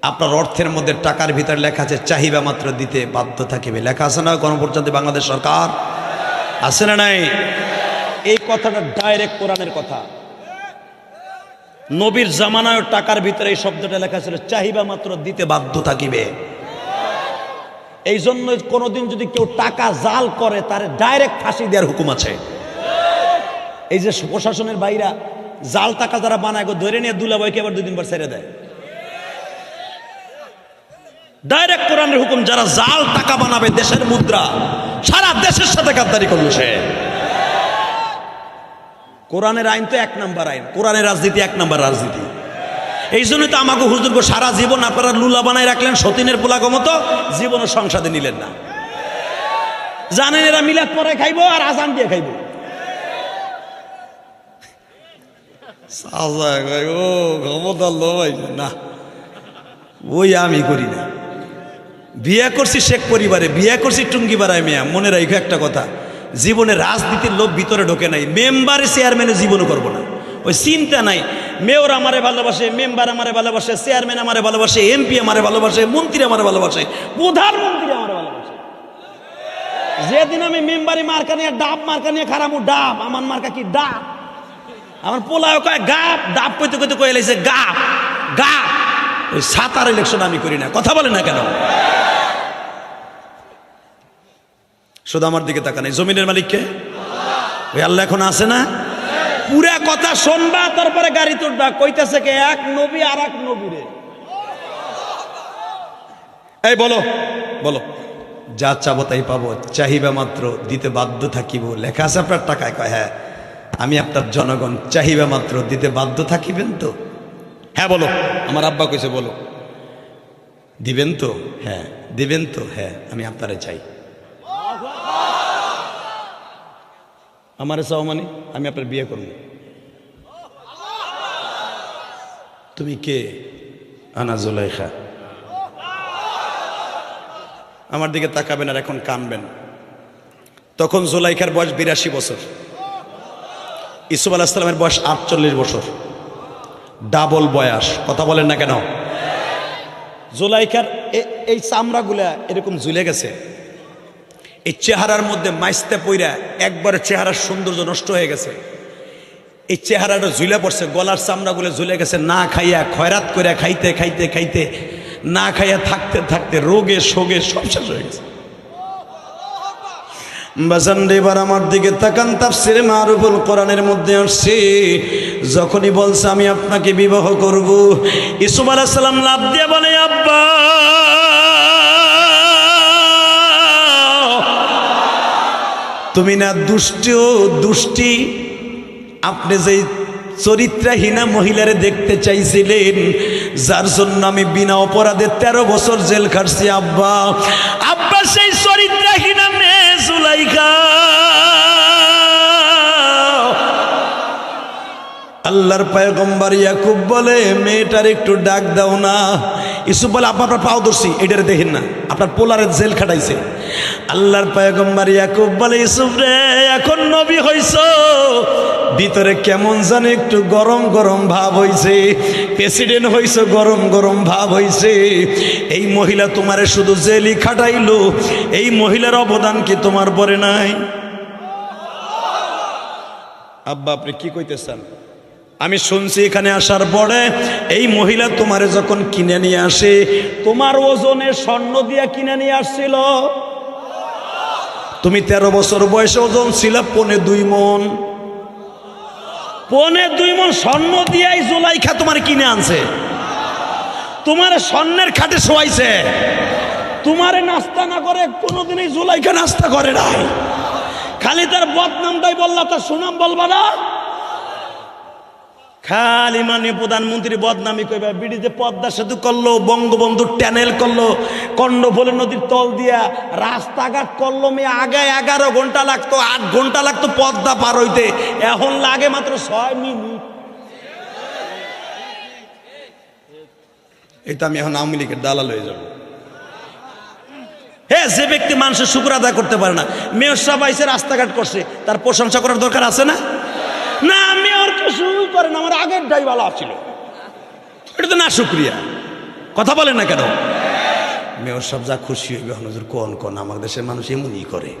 আপনার অর্থের মধ্যে টাকার ভিতরে লেখা আছে চাহিবা মাত্র দিতে বাধ্য থাকিবে, লেখা আছে না গণপ্রজাতন্ত্রী বাংলাদেশ সরকার? আছে না নাই? এই কথাটা ডাইরেক্ট কোরআনের কথা। নবীর জামানায় টাকার ভিতরে এই শব্দটা লেখা ছিল চাহিবা মাত্র দিতে বাধ্য থাকিবে। এই জন্য কোনোদিন যদি কেউ টাকা জাল করে তার ডাইরেক্ট ফাঁসি দেওয়ার হুকুম আছে। এই যে প্রশাসনের বাইরা জাল টাকা যারা বানায় গো, ধরে নিয়ে দুলাভাইকে আবার 2 দিন পর ছেড়ে দেয়। ডাইরেক্ট কোরআনের হুকুম, যারা জাল টাকা বানাবে দেশের মুদ্রা, সারা দেশের সাথে গাদ্দারি করলো সে। কোরআনের আইন তো 1 নম্বর আইন, কোরআনের রাজনীতি 1 নম্বর রাজনীতি। এই জন্যই তো আমাকে হুজুর সারা জীবন আপনারা লুলা বানাই রাখলেন, সতীনের পোলাগো মতো, জীবনও সংসদে নিলেন না। জানেন এরা মিলাদ পরে খাইবো আর আজান দিয়ে খাইবো। ও ক্ষমতার লোক না, ওই আমি করি না। বিয়ে করছি শেখ পরিবারে, বিয়ে করছি টুঙ্গি বাড়ায় মেয়া। মনে রাখো একটা কথা, জীবনে রাজনীতির লোক ভিতরে ঢোকে নাই। মেম্বারে চেয়ারম্যানে জীবনও করবো না, ওই চিন্তা নাই। মেয়র আমারে ভালোবাসে, মেম্বার আমারে ভালোবাসে, চেয়ারম্যান আমারে ভালোবাসে, এমপি আমারে ভালোবাসে, মন্ত্রী আমারে ভালোবাসে, প্রধানমন্ত্রী আমারে ভালোবাসে। যেদিন আমি মেম্বারি মার্কা নিয়ে ডাব মার্কা নিয়ে খারাপ, ডাব আমার মার্কা কি ডাব, আমার পোলাও কয় গাপ, ডাব কইতে কইতে কয়ে লাইছে গাপ গাপ। ওই 7 ইলেকশন আমি করি না, কথা বলে না কেন? শুধু আমার দিকে তাকান, এই জমিনের মালিককে ওই আল্লাহ এখন আছে না? পুরা কথা শুনবা তারপরে গাড়ি তুলবা, কইতেছে কে এক নবী আর এক নবীরে। এই বলো বলো, যা চাবো তাই পাবো, চাহিবা মাত্র দিতে বাধ্য থাকিব, লেখা আছে আপনার টাকায়? কয় হ্যাঁ। আমি আপনার জনগণ, চাহিবা মাত্র দিতে বাধ্য থাকিবেন তো? হ্যাঁ বলো। আমার আব্বা কইছে বলো, দিবেন তো? হ্যাঁ। দিবেন তো? হ্যাঁ। আমি আপনারে চাই। আমারে চাও মানে আমি আপনার বিয়ে করব। তুমি কে? আনা জুলাইখা। আমার দিকে তাকাবেন আর এখন কানবেন। তখন জুলাইখার বয়স 82 বছর, ইউসুফ আলাইহিস সালামের বয়স 48 বছর, ডাবল বয়স। কথা বলেন না কেন? জুলাইখার এই চামড়াগুলা এরকম ঝুলে গেছে, এই চেহারার মধ্যে মাইস্তে পইরা একবারে চেহারার সৌন্দর্য নষ্ট হয়ে গেছে। এই চেহারাটা ঝুলে পড়ছে, গলার চামড়াগুলো ঝুলে গেছে। না খাইয়া খয়রাত করে খাইতে খাইতে খাইতে, না খাইয়া থাকতে থাকতে রোগে শোগে সব শেষ হয়ে গেছে। বাজান এবার আমার দিকে তাকান, তাফসিরে মারুফুল কোরআনের মধ্যে আসছে, যখনই বলছে আমি আপনাকে বিবাহ করব, ইউসুফ আলাইহিস সালাম লাফ দিয়ে বলে আব্বা তুমি না দুষ্টি, আপনি যেই চরিত্রহীনা মহিলারে দেখতে চাইছিলেন, যার জন্য আমি বিনা অপরাধে 13 বছর জেল খাটছি আব্বা, আব্বা সেই চরিত্রহীনা মেয়ে জুলাইখা। আল্লাহর পয়গম্বর ইয়াকুব বলে মেয়েটার একটু ডাক দাও না। ইউসুফ বলে আপনার পাও ধরছি, এটারে দেখেন না, আপনার পোলারে জেল খাটাইছে। আল্লাহর পয়গম্বর ইয়াকুব বলে ইউসুফ রে, এখন নবী হইছো, ভিতরে কেমন জানে একটু গরম গরম ভাব হইছে, প্রেসিডেন্ট হইছো, গরম গরম ভাব হইছে। এই মহিলা তোমারে শুধু জেলই খাটাইলো, এই মহিলার অবদান কি তোমার পরে নাই? আব্বা আপনি কি কইতেছেন? আমি শুনছি এখানে আসার পরে এই মহিলা তোমারে যখন কিনে নিয়ে আসে, তোমার ওজনে স্বর্ণ দিয়া কিনে নিয়ে আসছিল। তুমি 13 বছর বয়সে ওজন ছিল 2.25 মণ, 2.25 মণ স্বর্ণ দিয়াই জুলাইখা তোমার কিনে আনছে, তোমার স্বর্ণের খাটে শোয়াইছে। তোমারে নাস্তা না করে কোনোদিনই জুলাইখা নাস্তা করে নাই। খালি তার বদনামটাই বললা, তার সুনাম বলবা না? খালি মাননীয় প্রধানমন্ত্রী বদনামি কইবা, বিডিতে পদ্মা সেতু করলো, বঙ্গবন্ধু ট্যানেল করলো, কর্ণফুলী নদীর তল দিয়া রাস্তাঘাট করলো। মেয়ে আগে 11 ঘন্টা লাগতো, 8 ঘন্টা লাগতো পদ্মা পার হইতে, এখন লাগে মাত্র 6 মিনিট। এটা আমি এখন আওয়ামী লীগের দালাল হয়ে যাবো। হ্যাঁ, যে ব্যক্তি মানুষের শুকর আদায় করতে পারে না, মেয়র সাহেব আইসে রাস্তাঘাট করছে, তার প্রশংসা করার দরকার আছে না? না, মেয়র কে শুরু করেন, আমার আগের ডাই ভালো ছিল, এটা তো না শুক্রিয়া। কথা বলেন না কেন? মেয়র সাহেব যা খুশি হইবে হুজুর, কোন আমার দেশের মানুষ এমনই করে,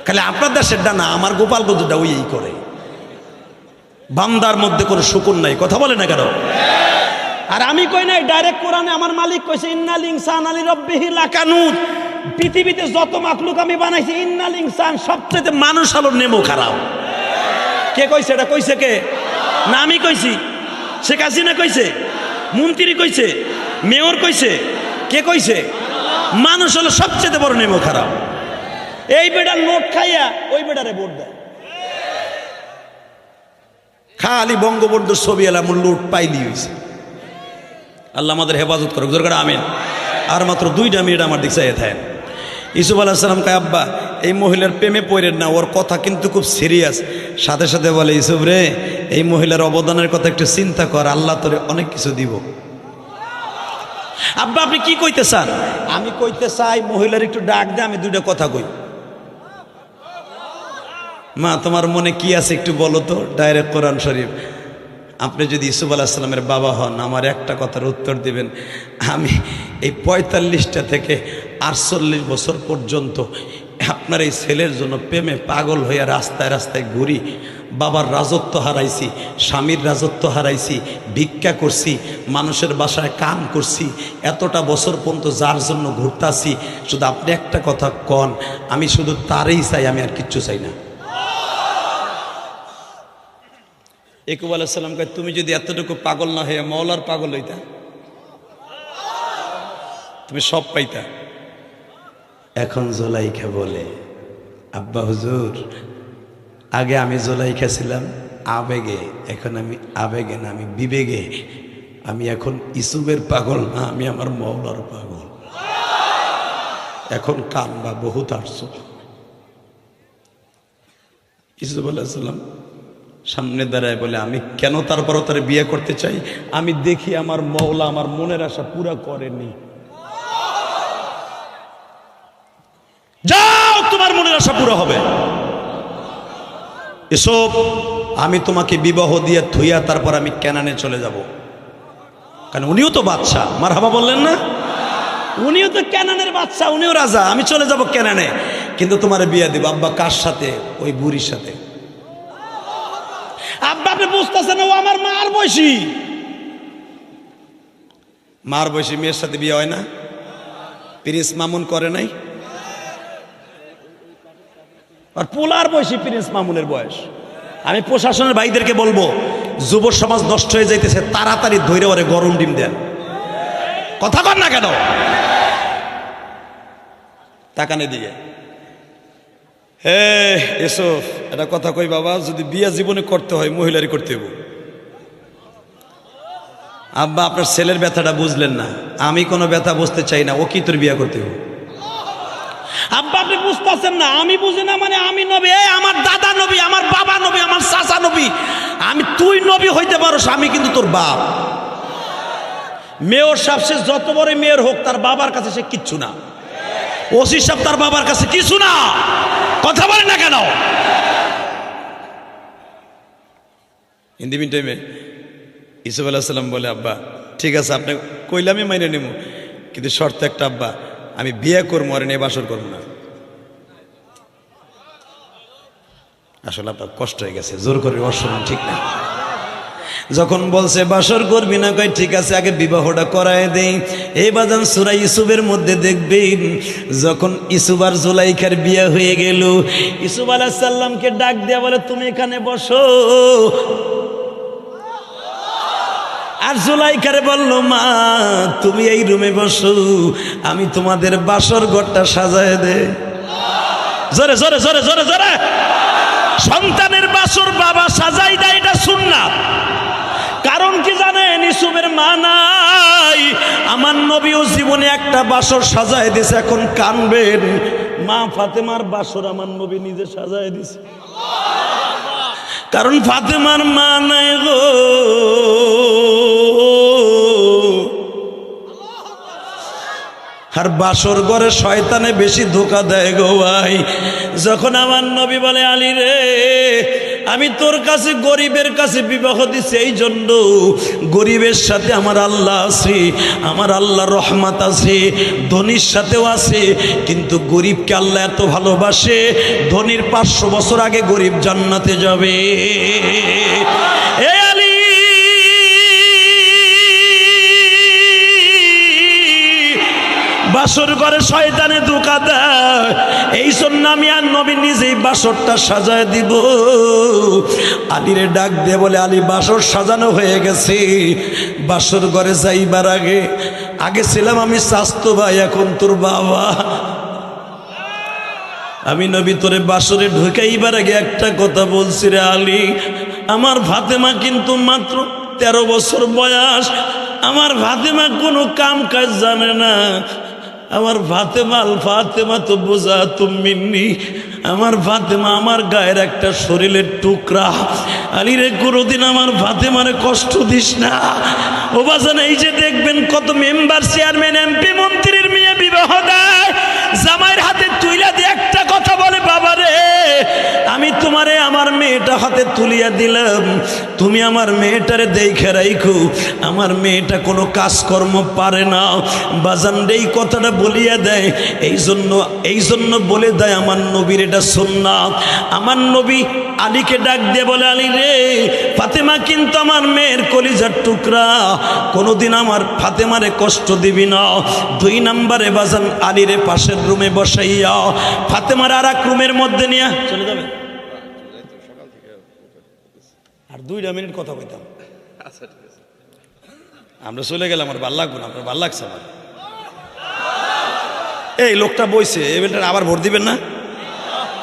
খালি আপনার দেশেরটা না, আমার গোপালগঞ্জটা ওই করে। বান্দার মধ্যে কোনো শুকুর নাই। কথা বলে না কেন? আর আমি কই নাই, ডাইরেক্ট কোরআনে আমার মালিক কইছে ইন্নাল ইনসানা লিরাব্বিহি লাকানুত। পৃথিবীতে যত মাখলুক আমি বানাইছি, ইন্নাল ইনসান সবচেয়ে মানুষ হলো নেমো খারাপ। কে কইছে? এটা কইছে কে? না আমি কইছি? শেখ হাসিনা কইছে? মন্ত্রী কইছে? মেয়র কইছে? কে কইছে? মানুষ হলো সবচেয়ে বড় নেমো খারাপ। এই বেটার নোট খাইয়া ওই বেটারে ভোট দেয়। খালি বঙ্গবন্ধুর ছবি এলাম লুট পাইলি হয়েছে। আল্লাহ আমাদের হেফাজত করুক, জোর করে আমিন। আর মাত্র 2 মিনিট আমার দিক চাইয়ে থাকেন। ইউসুফ আলাইহিস সালাম কয় আব্বা এই মহিলার প্রেমে পড়েন না, ওর কথা কিন্তু খুব সিরিয়াস। সাথে সাথে বলে ইউসুফ রে, এই মহিলার অবদানের কথা একটু চিন্তা কর, আল্লাহ তোরে অনেক কিছু দিব। আব্বা আপনি কি কইতে চান? আমি কইতে চাই মহিলার একটু ডাক দে, আমি 2টা কথা কই। মা তোমার মনে কি আছে একটু বলো তো। ডাইরেক্ট কোরআন শরীফ। আপনি যদি ইউসুফ আলাইহিস সালামের বাবা হন, আমার একটা কথার উত্তর দিবেন, আমি এই 45টা থেকে 48 বছর পর্যন্ত আপনার এই ছেলের জন্য প্রেমে পাগল হইয়া রাস্তায় রাস্তায় ঘুরি। বাবার রাজত্ব হারাইছি, স্বামীর রাজত্ব হারাইছি, ভিক্ষা করছি, মানুষের বাসায় কাম করছি, এতটা বছর পর্যন্ত যার জন্য ঘুরতাছি। শুধু আপনি একটা কথা কন, আমি শুধু তারই চাই, আমি আর কিচ্ছু চাই না। ইয়াকুব আলাইহিস সালাম কয় তুমি যদি এতটুকু পাগল না হয়ে মওলার পাগল হইতা তুমি সব পাইতা। এখন জুলাইখা বলে আব্বা হুজুর আগে আমি জুলাইখা ছিলাম আবেগে, এখন আমি আবেগে না আমি বিবেগে, আমি এখন ইসুবের পাগল না আমি আমার মওলার পাগল। এখন কান্না বহুত আসছো। ইসুফ আলাইহিস সালাম সামনে দাঁড়ায় বলে আমি কেন তারপরও তার বিয়ে করতে চাই, আমি দেখি আমার মওলা আমার মনের আশা পুরা করেনি। যাও তোমার মনের আশা পুরো হবে। এসব আমি তোমাকে বিবাহ দিয়ে থুইয়া তারপর আমি কেনানে চলে যাব, কারণ উনিও তো বাদশা। মারহাবা বললেন না? উনিও তো কেনানের বাদশা, উনিও রাজা, আমি চলে যাব কেনানে, কিন্তু তোমার বিয়ে দিব। আব্বা কার সাথে? ওই বুড়ির সাথে। আব্বা আপনি বুঝতেছেন ও আমার মার বয়সী, মার বয়সী মেয়ের সাথে বিয়ে হয় না? প্রিন্স মামুন করে নাই? আর পোলার বয়সী প্রিন্স মামুনের বয়স। আমি প্রশাসনের ভাইদেরকে বলবো যুব সমাজ নষ্ট হয়ে যাইতেছে, তাড়াতাড়ি ধৈর্য ওরে গরম ডিম দেন। কথা কন না কেন? তাকানে দিয়ে হে এসব এটা কথা কই বাবা, যদি বিয়ে জীবনে করতে হয় মহিলারই করতে হবে। আব্বা আপনার ছেলের ব্যথাটা বুঝলেন না, আমি কোনো ব্যথা বুঝতে চাই না, ও কি তোর বিয়ে করতে হবে? আব্বা আপনি বুঝতেছেন না, আমি বুঝি না মানে আমি নবী, আমার দাদা নবী, আমার বাবা নবী, আমার চাচা নবী, আমি তুই নবী হইতে পারোস, আমি কিন্তু তোর বাপ। মেয়র সাহেব সে যত বড় মেয়র হোক তার বাবার কাছে সে কিচ্ছু না। ওসি সাহেব তার বাবার কাছে কিছু না। কথা বলেন না কেন? ইন দি মিন টাইমে ইসুফ আলাইহিস সালাম বলে আব্বা ঠিক আছে আপনি কইলে আমি মাইনে নেব, কিন্তু শর্ত একটা আব্বা, আমি বিয়ে করবো আর নিয়ে বাসর করবো না। আসলে আপনার কষ্ট হয়ে গেছে, জোর করে অসম্মান ঠিক না। যখন বলছে বাসর করবি না, কয় ঠিক আছে আগে বিবাহটা করায় দেই। এই বাজান সূরা ইউসুফের মধ্যে দেখবেন যখন ইউসুফ আর জুলাইখার বিয়ে হয়ে গেল, ইউসুফ আলাইহিস সালামকে ডাক দেয়া বলে তুমি এখানে বসো। আর জুলাইখারে বলল মা তুমি এই রুমে বসো, আমি তোমাদের বাসর ঘরটা সাজায় দে। জোরে জোরে জোরে জোরে জোরে। সন্তানের বাসর বাবা সাজাই দেয়, এটা সুন্নাত। কারণ কি জানেন? ইউসুফের মা নাই, আমার নবীও জীবনে একটা বাসর সাজায় দিয়েছে, এখন কানবেন। মা ফাতেমার বাসর আমার নবী নিজে সাজায় দিছে, কারণ ফাতেমার মা নাই গো। আর বাসর ঘরে শয়তানে বেশি ধোকা দেয় গো ভাই। যখন আমার নবী বলে আলী রে আমি তোর কাছে গরিবের কাছে বিবাহ দিছি, এই জন্য গরিবের সাথে আমার আল্লাহ আছে, আমার আল্লাহর রহমত আছে, ধনীর সাথেও আছে, কিন্তু গরিবকে আল্লাহ এত ভালোবাসে, ধনীর 500 বছর আগে গরিব জান্নাতে যাবে। এই আলী বাসর ঘরে শয়তানে ধোঁকা দেয়, এই জন্য আমি আর নবী নিজেই বাসরটা সাজায় দিব। আলীরে ডাক দিয়ে বলে আলী বাসর সাজানো হয়ে গেছে। বাসর ঘরে যাইবার আগে আগে ছিলাম আমি স্বাস্থ্য ভাই, এখন তোর বাবা। আমি নবী তোরে বাসরে ঢুকাইবার আগে একটা কথা বলছি রে আলী, আমার ফাতেমা কিন্তু মাত্র 13 বছর বয়স, আমার ফাতেমা কোনো কাম কাজ জানে না। আমার ফাতেমা তো বোঝা তুমি, আমার ফাতেমা আমার গায়ের একটা শরীরের টুকরা। আলীরে কোনোদিন আমার ফাতেমারে কষ্ট দিস না। ও বাজান এই যে দেখবেন কত মেম্বার চেয়ারম্যান এমপি মন্ত্রীর মেয়ে বিবাহ দেয়, জামাইয়ের হাতে তুইলা দিয়ে একটা কথা বলে বাবা রে আমি তোমারে আমার মেয়েটা হাতে তুলিয়া দিলাম, তুমি আমার মেয়েটারে দেখে রাখো, আমার মেয়েটা কোনো কাজকর্ম পারে না। বাজান এই কথাটা বলিয়া দেয়, এই জন্য বলে দেয় আমার নবীর এটা সুন্নাত। আমার নবী আলীকে ডাক দিয়ে বলে আলী রে ফাতেমা কিন্তু আমার মেয়ের কলিজার টুকরা, কোনোদিন আমার ফাতেমারে কষ্ট দিবি না। 2 নম্বরে বাজান আলীরে পাশের রুমে বসাইয়া ফাতেমার আর এক রুমের মধ্যে নিয়ে চলে যাবে। আর 2 মিনিট কথা কইতাম। আমরা চলে গেলাম, আমার ভাল লাগবো না, আপনার ভাল লাগছে আমার। এই লোকটা বইছে, এবারটা আবার ভোট দিবেন না?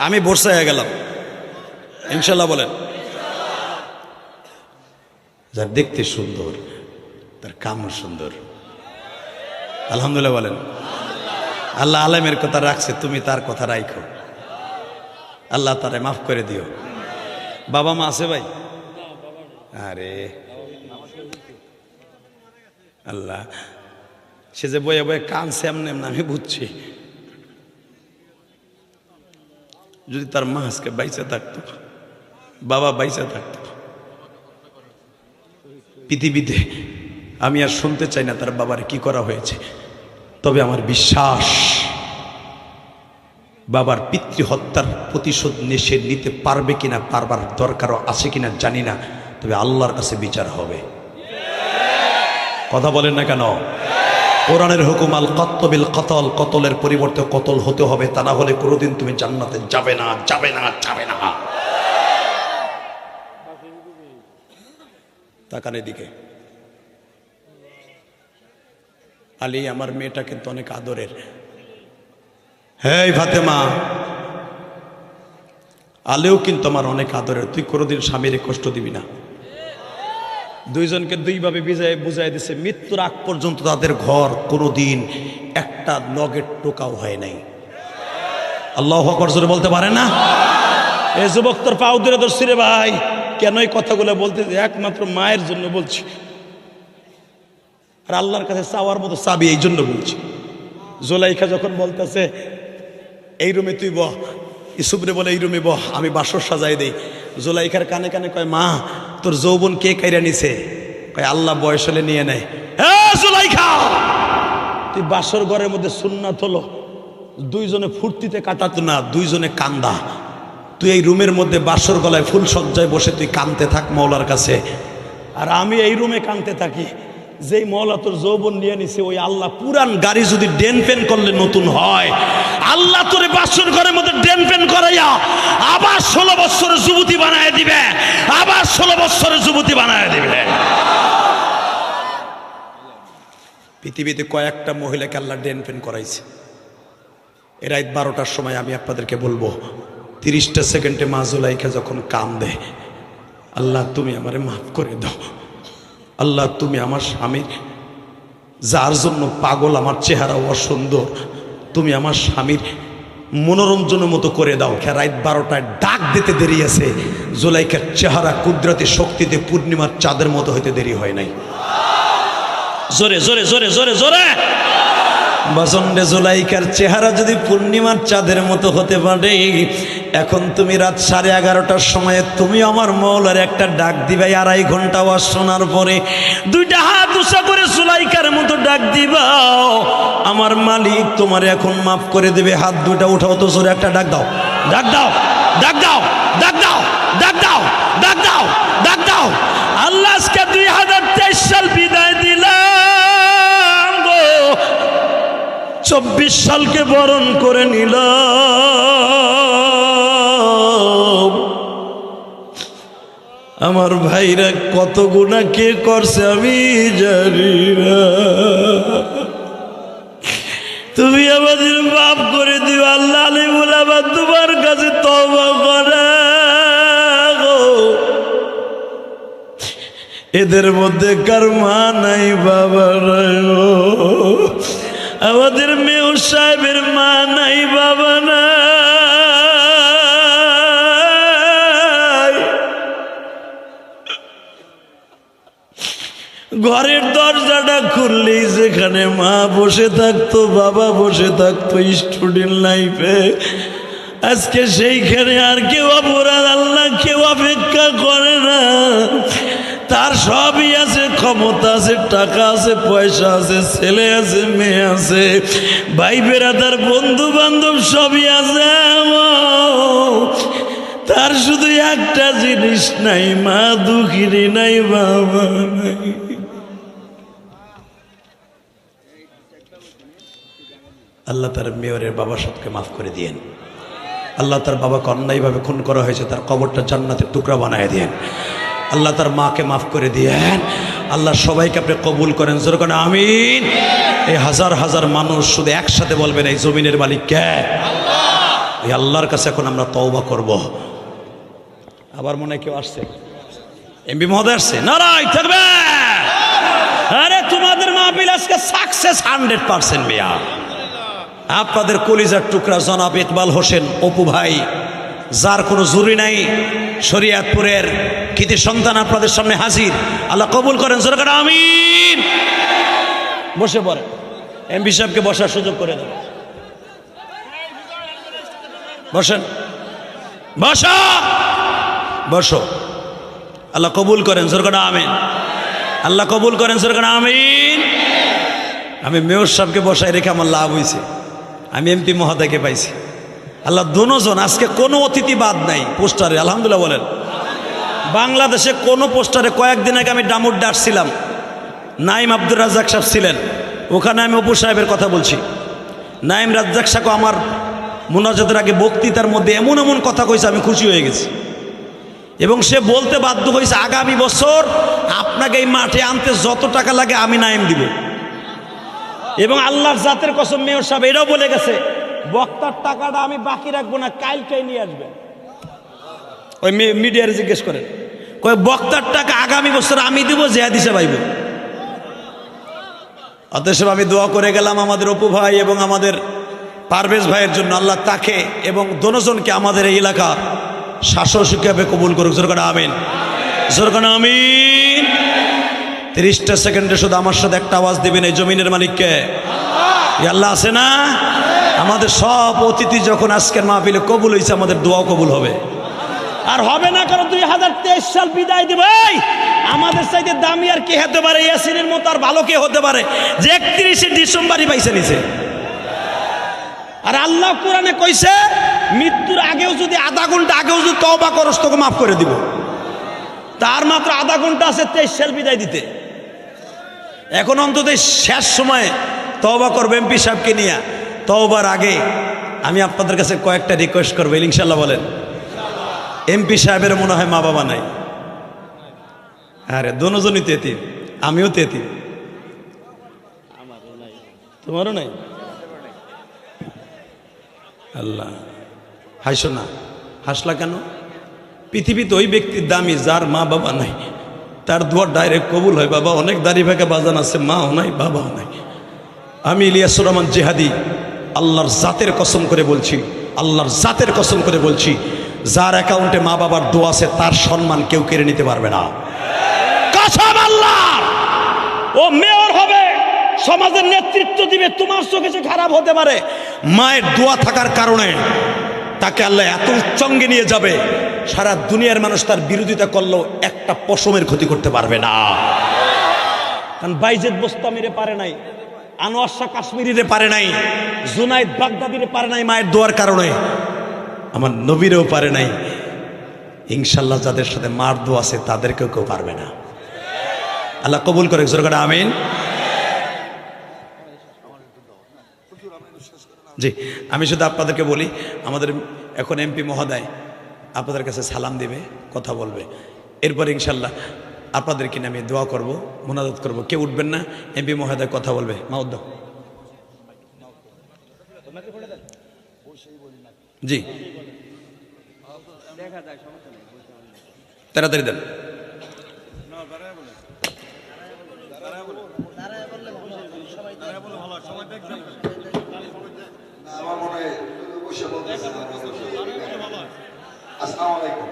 আমি বর্ষা হয়ে গেলাম ইনশাল্লাহ। বলেন, যার দেখতে সুন্দর তার কামও সুন্দর। আলহামদুলিল্লাহ বলেন। আল্লাহ আলেমের কথা রাখছে, তুমি তার কথা রাখো, আল্লাহ তারে মাফ করে দিও। বাবা মা আছে ভাই? আরে আল্লাহ, সে যে বয়ে বয়ে কানছে এমনি এমনি আমি বুঝছি। যদি তার মা আজকে বাইচে থাকতো, বাবা বাইচে থাকতো, পৃথিবীতে আমি আর শুনতে চাই না তার বাবার কি করা হয়েছে। তবে আমার বিশ্বাস বাবার পিতৃহত্যার প্রতিশোধ সে নিতে পারবে কিনা, পারবার দরকারও আছে কিনা জানি না, তবে আল্লাহর কাছে বিচার হবে। কথা বলেন না কেন? কোরআনের হুকুম আল কাত্ত বিল কতল, কতলের পরিবর্তে কতল হতে হবে, তা না হলে কোনোদিন তুমি জান্নাতে যাবে না, যাবে না, যাবে না। তাকান এদিকে। আলী আমার মেয়েটা কিন্তু অনেক আদরের। হ্যাঁ ফাতেমা, আলেও কিন্তু আমার অনেক আদরের, তুই কোনোদিন স্বামীর কষ্ট দিবি না। দুইজনকে দুইভাবে বুঝাই দিছে, মৃত্যুর আগ পর্যন্ত তাদের ঘর কোনোদিন একটা নগের টোকাও হয় নাই। আল্লাহু আকবার জোরে বলতে পারে না? এই যুবক তোর পাও ধরে ধরছি রে ভাই। কেন এই কথাগুলো বলতে? একমাত্র মায়ের জন্য বলছি, আর আল্লাহর কাছে চাওয়ার মতো চাবি, এই জন্য বলছি। জোলাইখা যখন বলতেছে এই রুমে তুই বহ, ইসুবরে বলে এই রুমে বহ, আমি বাসর সাজাই দেই। জোলাইখার কানে কানে কয়, মা তোর যৌবন কে কাইরা নিছে? কয় আল্লাহ বয়স হলে নিয়ে নেয়। হ্যাঁ জোলাইখা, তুই বাসর ঘরের মধ্যে সুন্নাত হলো দুইজনে ফুর্তিতে কাটাতো না, দুইজনে কান্দা। তুই এই রুমের মধ্যে বাসর গলায় ফুল সজ্জায় বসে তুই কানতে থাক মওলার কাছে, আর আমি এই রুমে কানতে থাকি। যেই মওলা তোর যৌবন নিয়ে নিছে, ওই আল্লাহ পুরান গাড়ি যদি ডেন পেন করলে নতুন হয়, আল্লাহ তোরে বাসর ঘরের মধ্যে ডেন পেন করাইয়া আবার 16 বছরের যুবতী বানায় দিবে, আবার 16 বছরের যুবতী বানায় দিবে। পৃথিবীতে কয়েকটা মহিলাকে আল্লাহ ডেন পেন করাইছে। এ রাত 12টার সময় আমি আপনাদেরকে বলবো, 30টা সেকেন্ডে মা জুলাইখা যখন কান্দে, আল্লাহ তুমি আমারে মাফ করে দাও, আল্লাহ তুমি আমার স্বামীর যার জন্য পাগল, আমার চেহারা অসুন্দর, তুমি আমার স্বামীর মনোরঞ্জনের মতো করে দাও। রাত 12টায় ডাক দিতে দেরি আছে, জুলাইখার চেহারা কুদরতি শক্তিতে পূর্ণিমার চাঁদের মতো হইতে দেরি হয় নাই। জোরে জোরে জোরে জোরে জোরে বসন্ডে জুলাইখার চেহারা যদি পূর্ণিমার চাঁদের মতো হতে পারে, এখন তুমি রাত 11:30টার সময়ে তুমি আমার মওলার একটা ডাক দিবে। 2.5 ঘন্টা ওয়াজ শোনার পরে 2টা হাত উঁচা করে জুলাইখার মতো ডাক দিবা, আমার মালিক তোমার এখন মাফ করে দেবে। হাত 2টা উঠাও তো, জোরে একটা ডাক দাও, ডাক দাও, ডাক দাও, ডাক দাও, ডাক দাও, ডাক দাও, ডাক দাও। আল্লাহ আজকে 2023 সাল বিদায় দিলাম গো, 24 সালকে বরণ করে নিল। আমার ভাইরা কত গুনাহ কে করছে আমি জানি না, তুমি আমাদের মাফ করে দিও আল্লাহ। আলিমুল আবার তোমার কাছে তওবা করে গো। এদের মধ্যে কার মা নাই, বাবা নাই, আমাদের মেয়র সাহেবের মা নাই, বাবা নাই। ঘরের দরজাটা খুললেই যেখানে মা বসে থাকতো, বাবা বসে থাকতো স্টুডেন্ট লাইফে, আজকে সেইখানে আর কেউ অপরাধ আল্লাহ কেউ অপেক্ষা করে না। তার সবই আছে, ক্ষমতা আছে, টাকা আছে, পয়সা আছে, ছেলে আছে, মেয়ে আছে, ভাই বেরাদার, বন্ধু বান্ধব সবই আছে, তার শুধু একটা জিনিস নাই, মা দুঃখিনী নাই, বাবা নাই। আল্লাহ তার মেয়রের বাবা সবকে মাফ করে দিয়েন। আল্লাহ তার বাবাকে অন্যায়ভাবে খুন করা হয়েছে, তার কবরটা জান্নাতের টুকরা বানায় দিয়েন। আল্লাহ তার মাকে মাফ করে দিয়েন। আল্লাহ সবাইকে আপনি কবুল করেন, জোরে করেন আমিন। এই হাজার হাজার মানুষ শুধু একসাথে বলবেন এই জমিনের মালিক কে? এই আল্লাহর কাছে এখন আমরা তওবা করব। আবার মনে হয় কেউ আসছে, এমপি মহোদয় আসছে, নারায় থাকবে। আরে তোমাদের মাহফিল আজকে সাকসেস 100% মিয়া। আপনাদের কলিজার টুকরা জনাব ইকবাল হোসেন অপু ভাই, যার কোনো জুরি নাই, শরীয়তপুরের কৃতি সন্তান আপনাদের সামনে হাজির। আল্লাহ কবুল করেন, জোরে করেন আমিন। বসে পড়ে, এমপি সাহেবকে বসার সুযোগ করে দেন। বসেন, বসো বসো। আল্লাহ কবুল করেন, জোরে করেন আমিন। আল্লাহ কবুল করেন, জোরে করেন আমিন। আমি মেয়র সাহেবকে বসাই রেখে আমার লাভ হয়েছে, আমি এমপি মহোদয়কে পাইছি। আল্লাহ দুজন, আজকে কোনো অতিথি বাদ নাই পোস্টারে, আলহামদুলিল্লাহ বলেন। বাংলাদেশে কোনো পোস্টারে, কয়েকদিন আগে আমি ডামুর ডাকছিলাম, নাইম আব্দুর রাজ্জাক সাহেব ছিলেন ওখানে, আমি অপু সাহেবের কথা বলছি। নাইম রাজ্জাক সাহেব আমার মুনাজাতের আগে বক্তৃতার মধ্যে এমন এমন কথা কইছে, আমি খুশি হয়ে গেছি। এবং সে বলতে বাধ্য হয়েছে, আগামী বছর আপনাকে এই মাঠে আনতে যত টাকা লাগে আমি নাইম দিব। এবং আল্লাহর জাতের কসম মেয়র সাহেব এটাও বলে গেছে, বক্তার টাকাটা আমি বাকি রাখবো না, কালকেই নিয়ে আসবেন। ওই মিডিয়ারে জিজ্ঞেস করেন, কয় বক্তার টাকা আগামী বছর আমি দিব, যে দিছে পাইব। অতএব আমি দোয়া করে গেলাম আমাদের অপু ভাই এবং আমাদের পারভেজ ভাইয়ের জন্য, আল্লাহ তাকে এবং দোনোজনকে আমাদের এই এলাকা শাসক হিসেবে কবুল করুক, জোরে করে আমিন, জোরে করে আমিন। 30টা সেকেন্ডে শুধু আমার সাথে একটা আওয়াজ দিবেন, এই জমিনের মালিককে আল্লাহ আছে না? আমাদের সব অতিথি যখন আজকের মাহফিলে কবুল হয়েছে, আমাদের দোয়াও কবুল হবে। আর হবে না কারণ 2023 সাল বিদায় দিবে, আমাদের চাইতে দামি আর কে হতে পারে? ইয়াসিনের মতো আর ভালো কে হতে পারে যে 31শে ডিসেম্বরই পাইছে নিছে? আর আল্লাহ কোরআনে কইছে, মৃত্যুর আগেও যদি আধা ঘন্টা আগেও যদি তওবা করস তোকে মাফ করে দিব। তার মাত্র আধা ঘন্টা আছে 23 সাল বিদায় দিতে। এখন অন্তত শেষ সময়ে তওবা করবো এমপি সাহেবকে নিয়ে। তওবার আগে আমি আপনাদের কাছে কয়েকটা রিকোয়েস্ট করবো, ইনশাল্লাহ বলেন। এমপি সাহেবের মনে হয় মা বাবা নাই। আরে দোনোজনই তেতিম, আমিও তেতিম, তোমারও নাই। আল্লাহ, হাসো না, হাসলা কেন? পৃথিবীতে ওই ব্যক্তির দামি যার মা বাবা নাই, তার দোয়া ডাইরেক্ট কবুল হয়। বাবা অনেক দাড়ি ভাগে বাজান আছে, মাও নাই বাবাও নাই। আমি ইলিয়াসুর রহমান জিহাদি আল্লাহর জাতের কসম করে বলছি, আল্লাহর জাতের কসম করে বলছি, যার অ্যাকাউন্টে মা বাবার দোয়া আছে তার সম্মান কেউ কেড়ে নিতে পারবে না। কসম আল্লাহর। ও মেয়র হবে, সমাজের নেতৃত্ব দিবে, তোমার চোখে যে খারাপ হতে পারে, মায়ের দোয়া থাকার কারণে তাকে আল্লাহ এত উচ্চঙ্গে নিয়ে যাবে, সারা দুনিয়ার মানুষ তার বিরোধিতা করলেও একটা পশমের ক্ষতি করতে পারবে না। কারণ বাইজেদ বোস্তামিরে পারে নাই, আনোয়ার শাহ কাশ্মীরিরে পারে নাই, জুনাইদ বাগদাদিরে পারে নাই মায়ের দোয়ার কারণে, আমার নবীরেও পারে নাই। ইনশাল্লাহ যাদের সাথে মার দোয়া আছে তাদেরকেও কেউ পারবে না। আল্লাহ কবুল করে, জোরে করে আমিন। জি, আমি শুধু আপনাদেরকে বলি, আমাদের এখন এমপি মহোদয় আপনাদের কাছে সালাম দিবে, কথা বলবে, এরপর ইনশাল্লাহ আপনাদেরকে নিয়ে আমি দোয়া করব, মোনাজাত করব। কেউ উঠবেন না, এমপি মহোদয় কথা বলবে। মা উদ্যোগ, জি তাড়াতাড়ি দেন। আসসালামু আলাইকুম।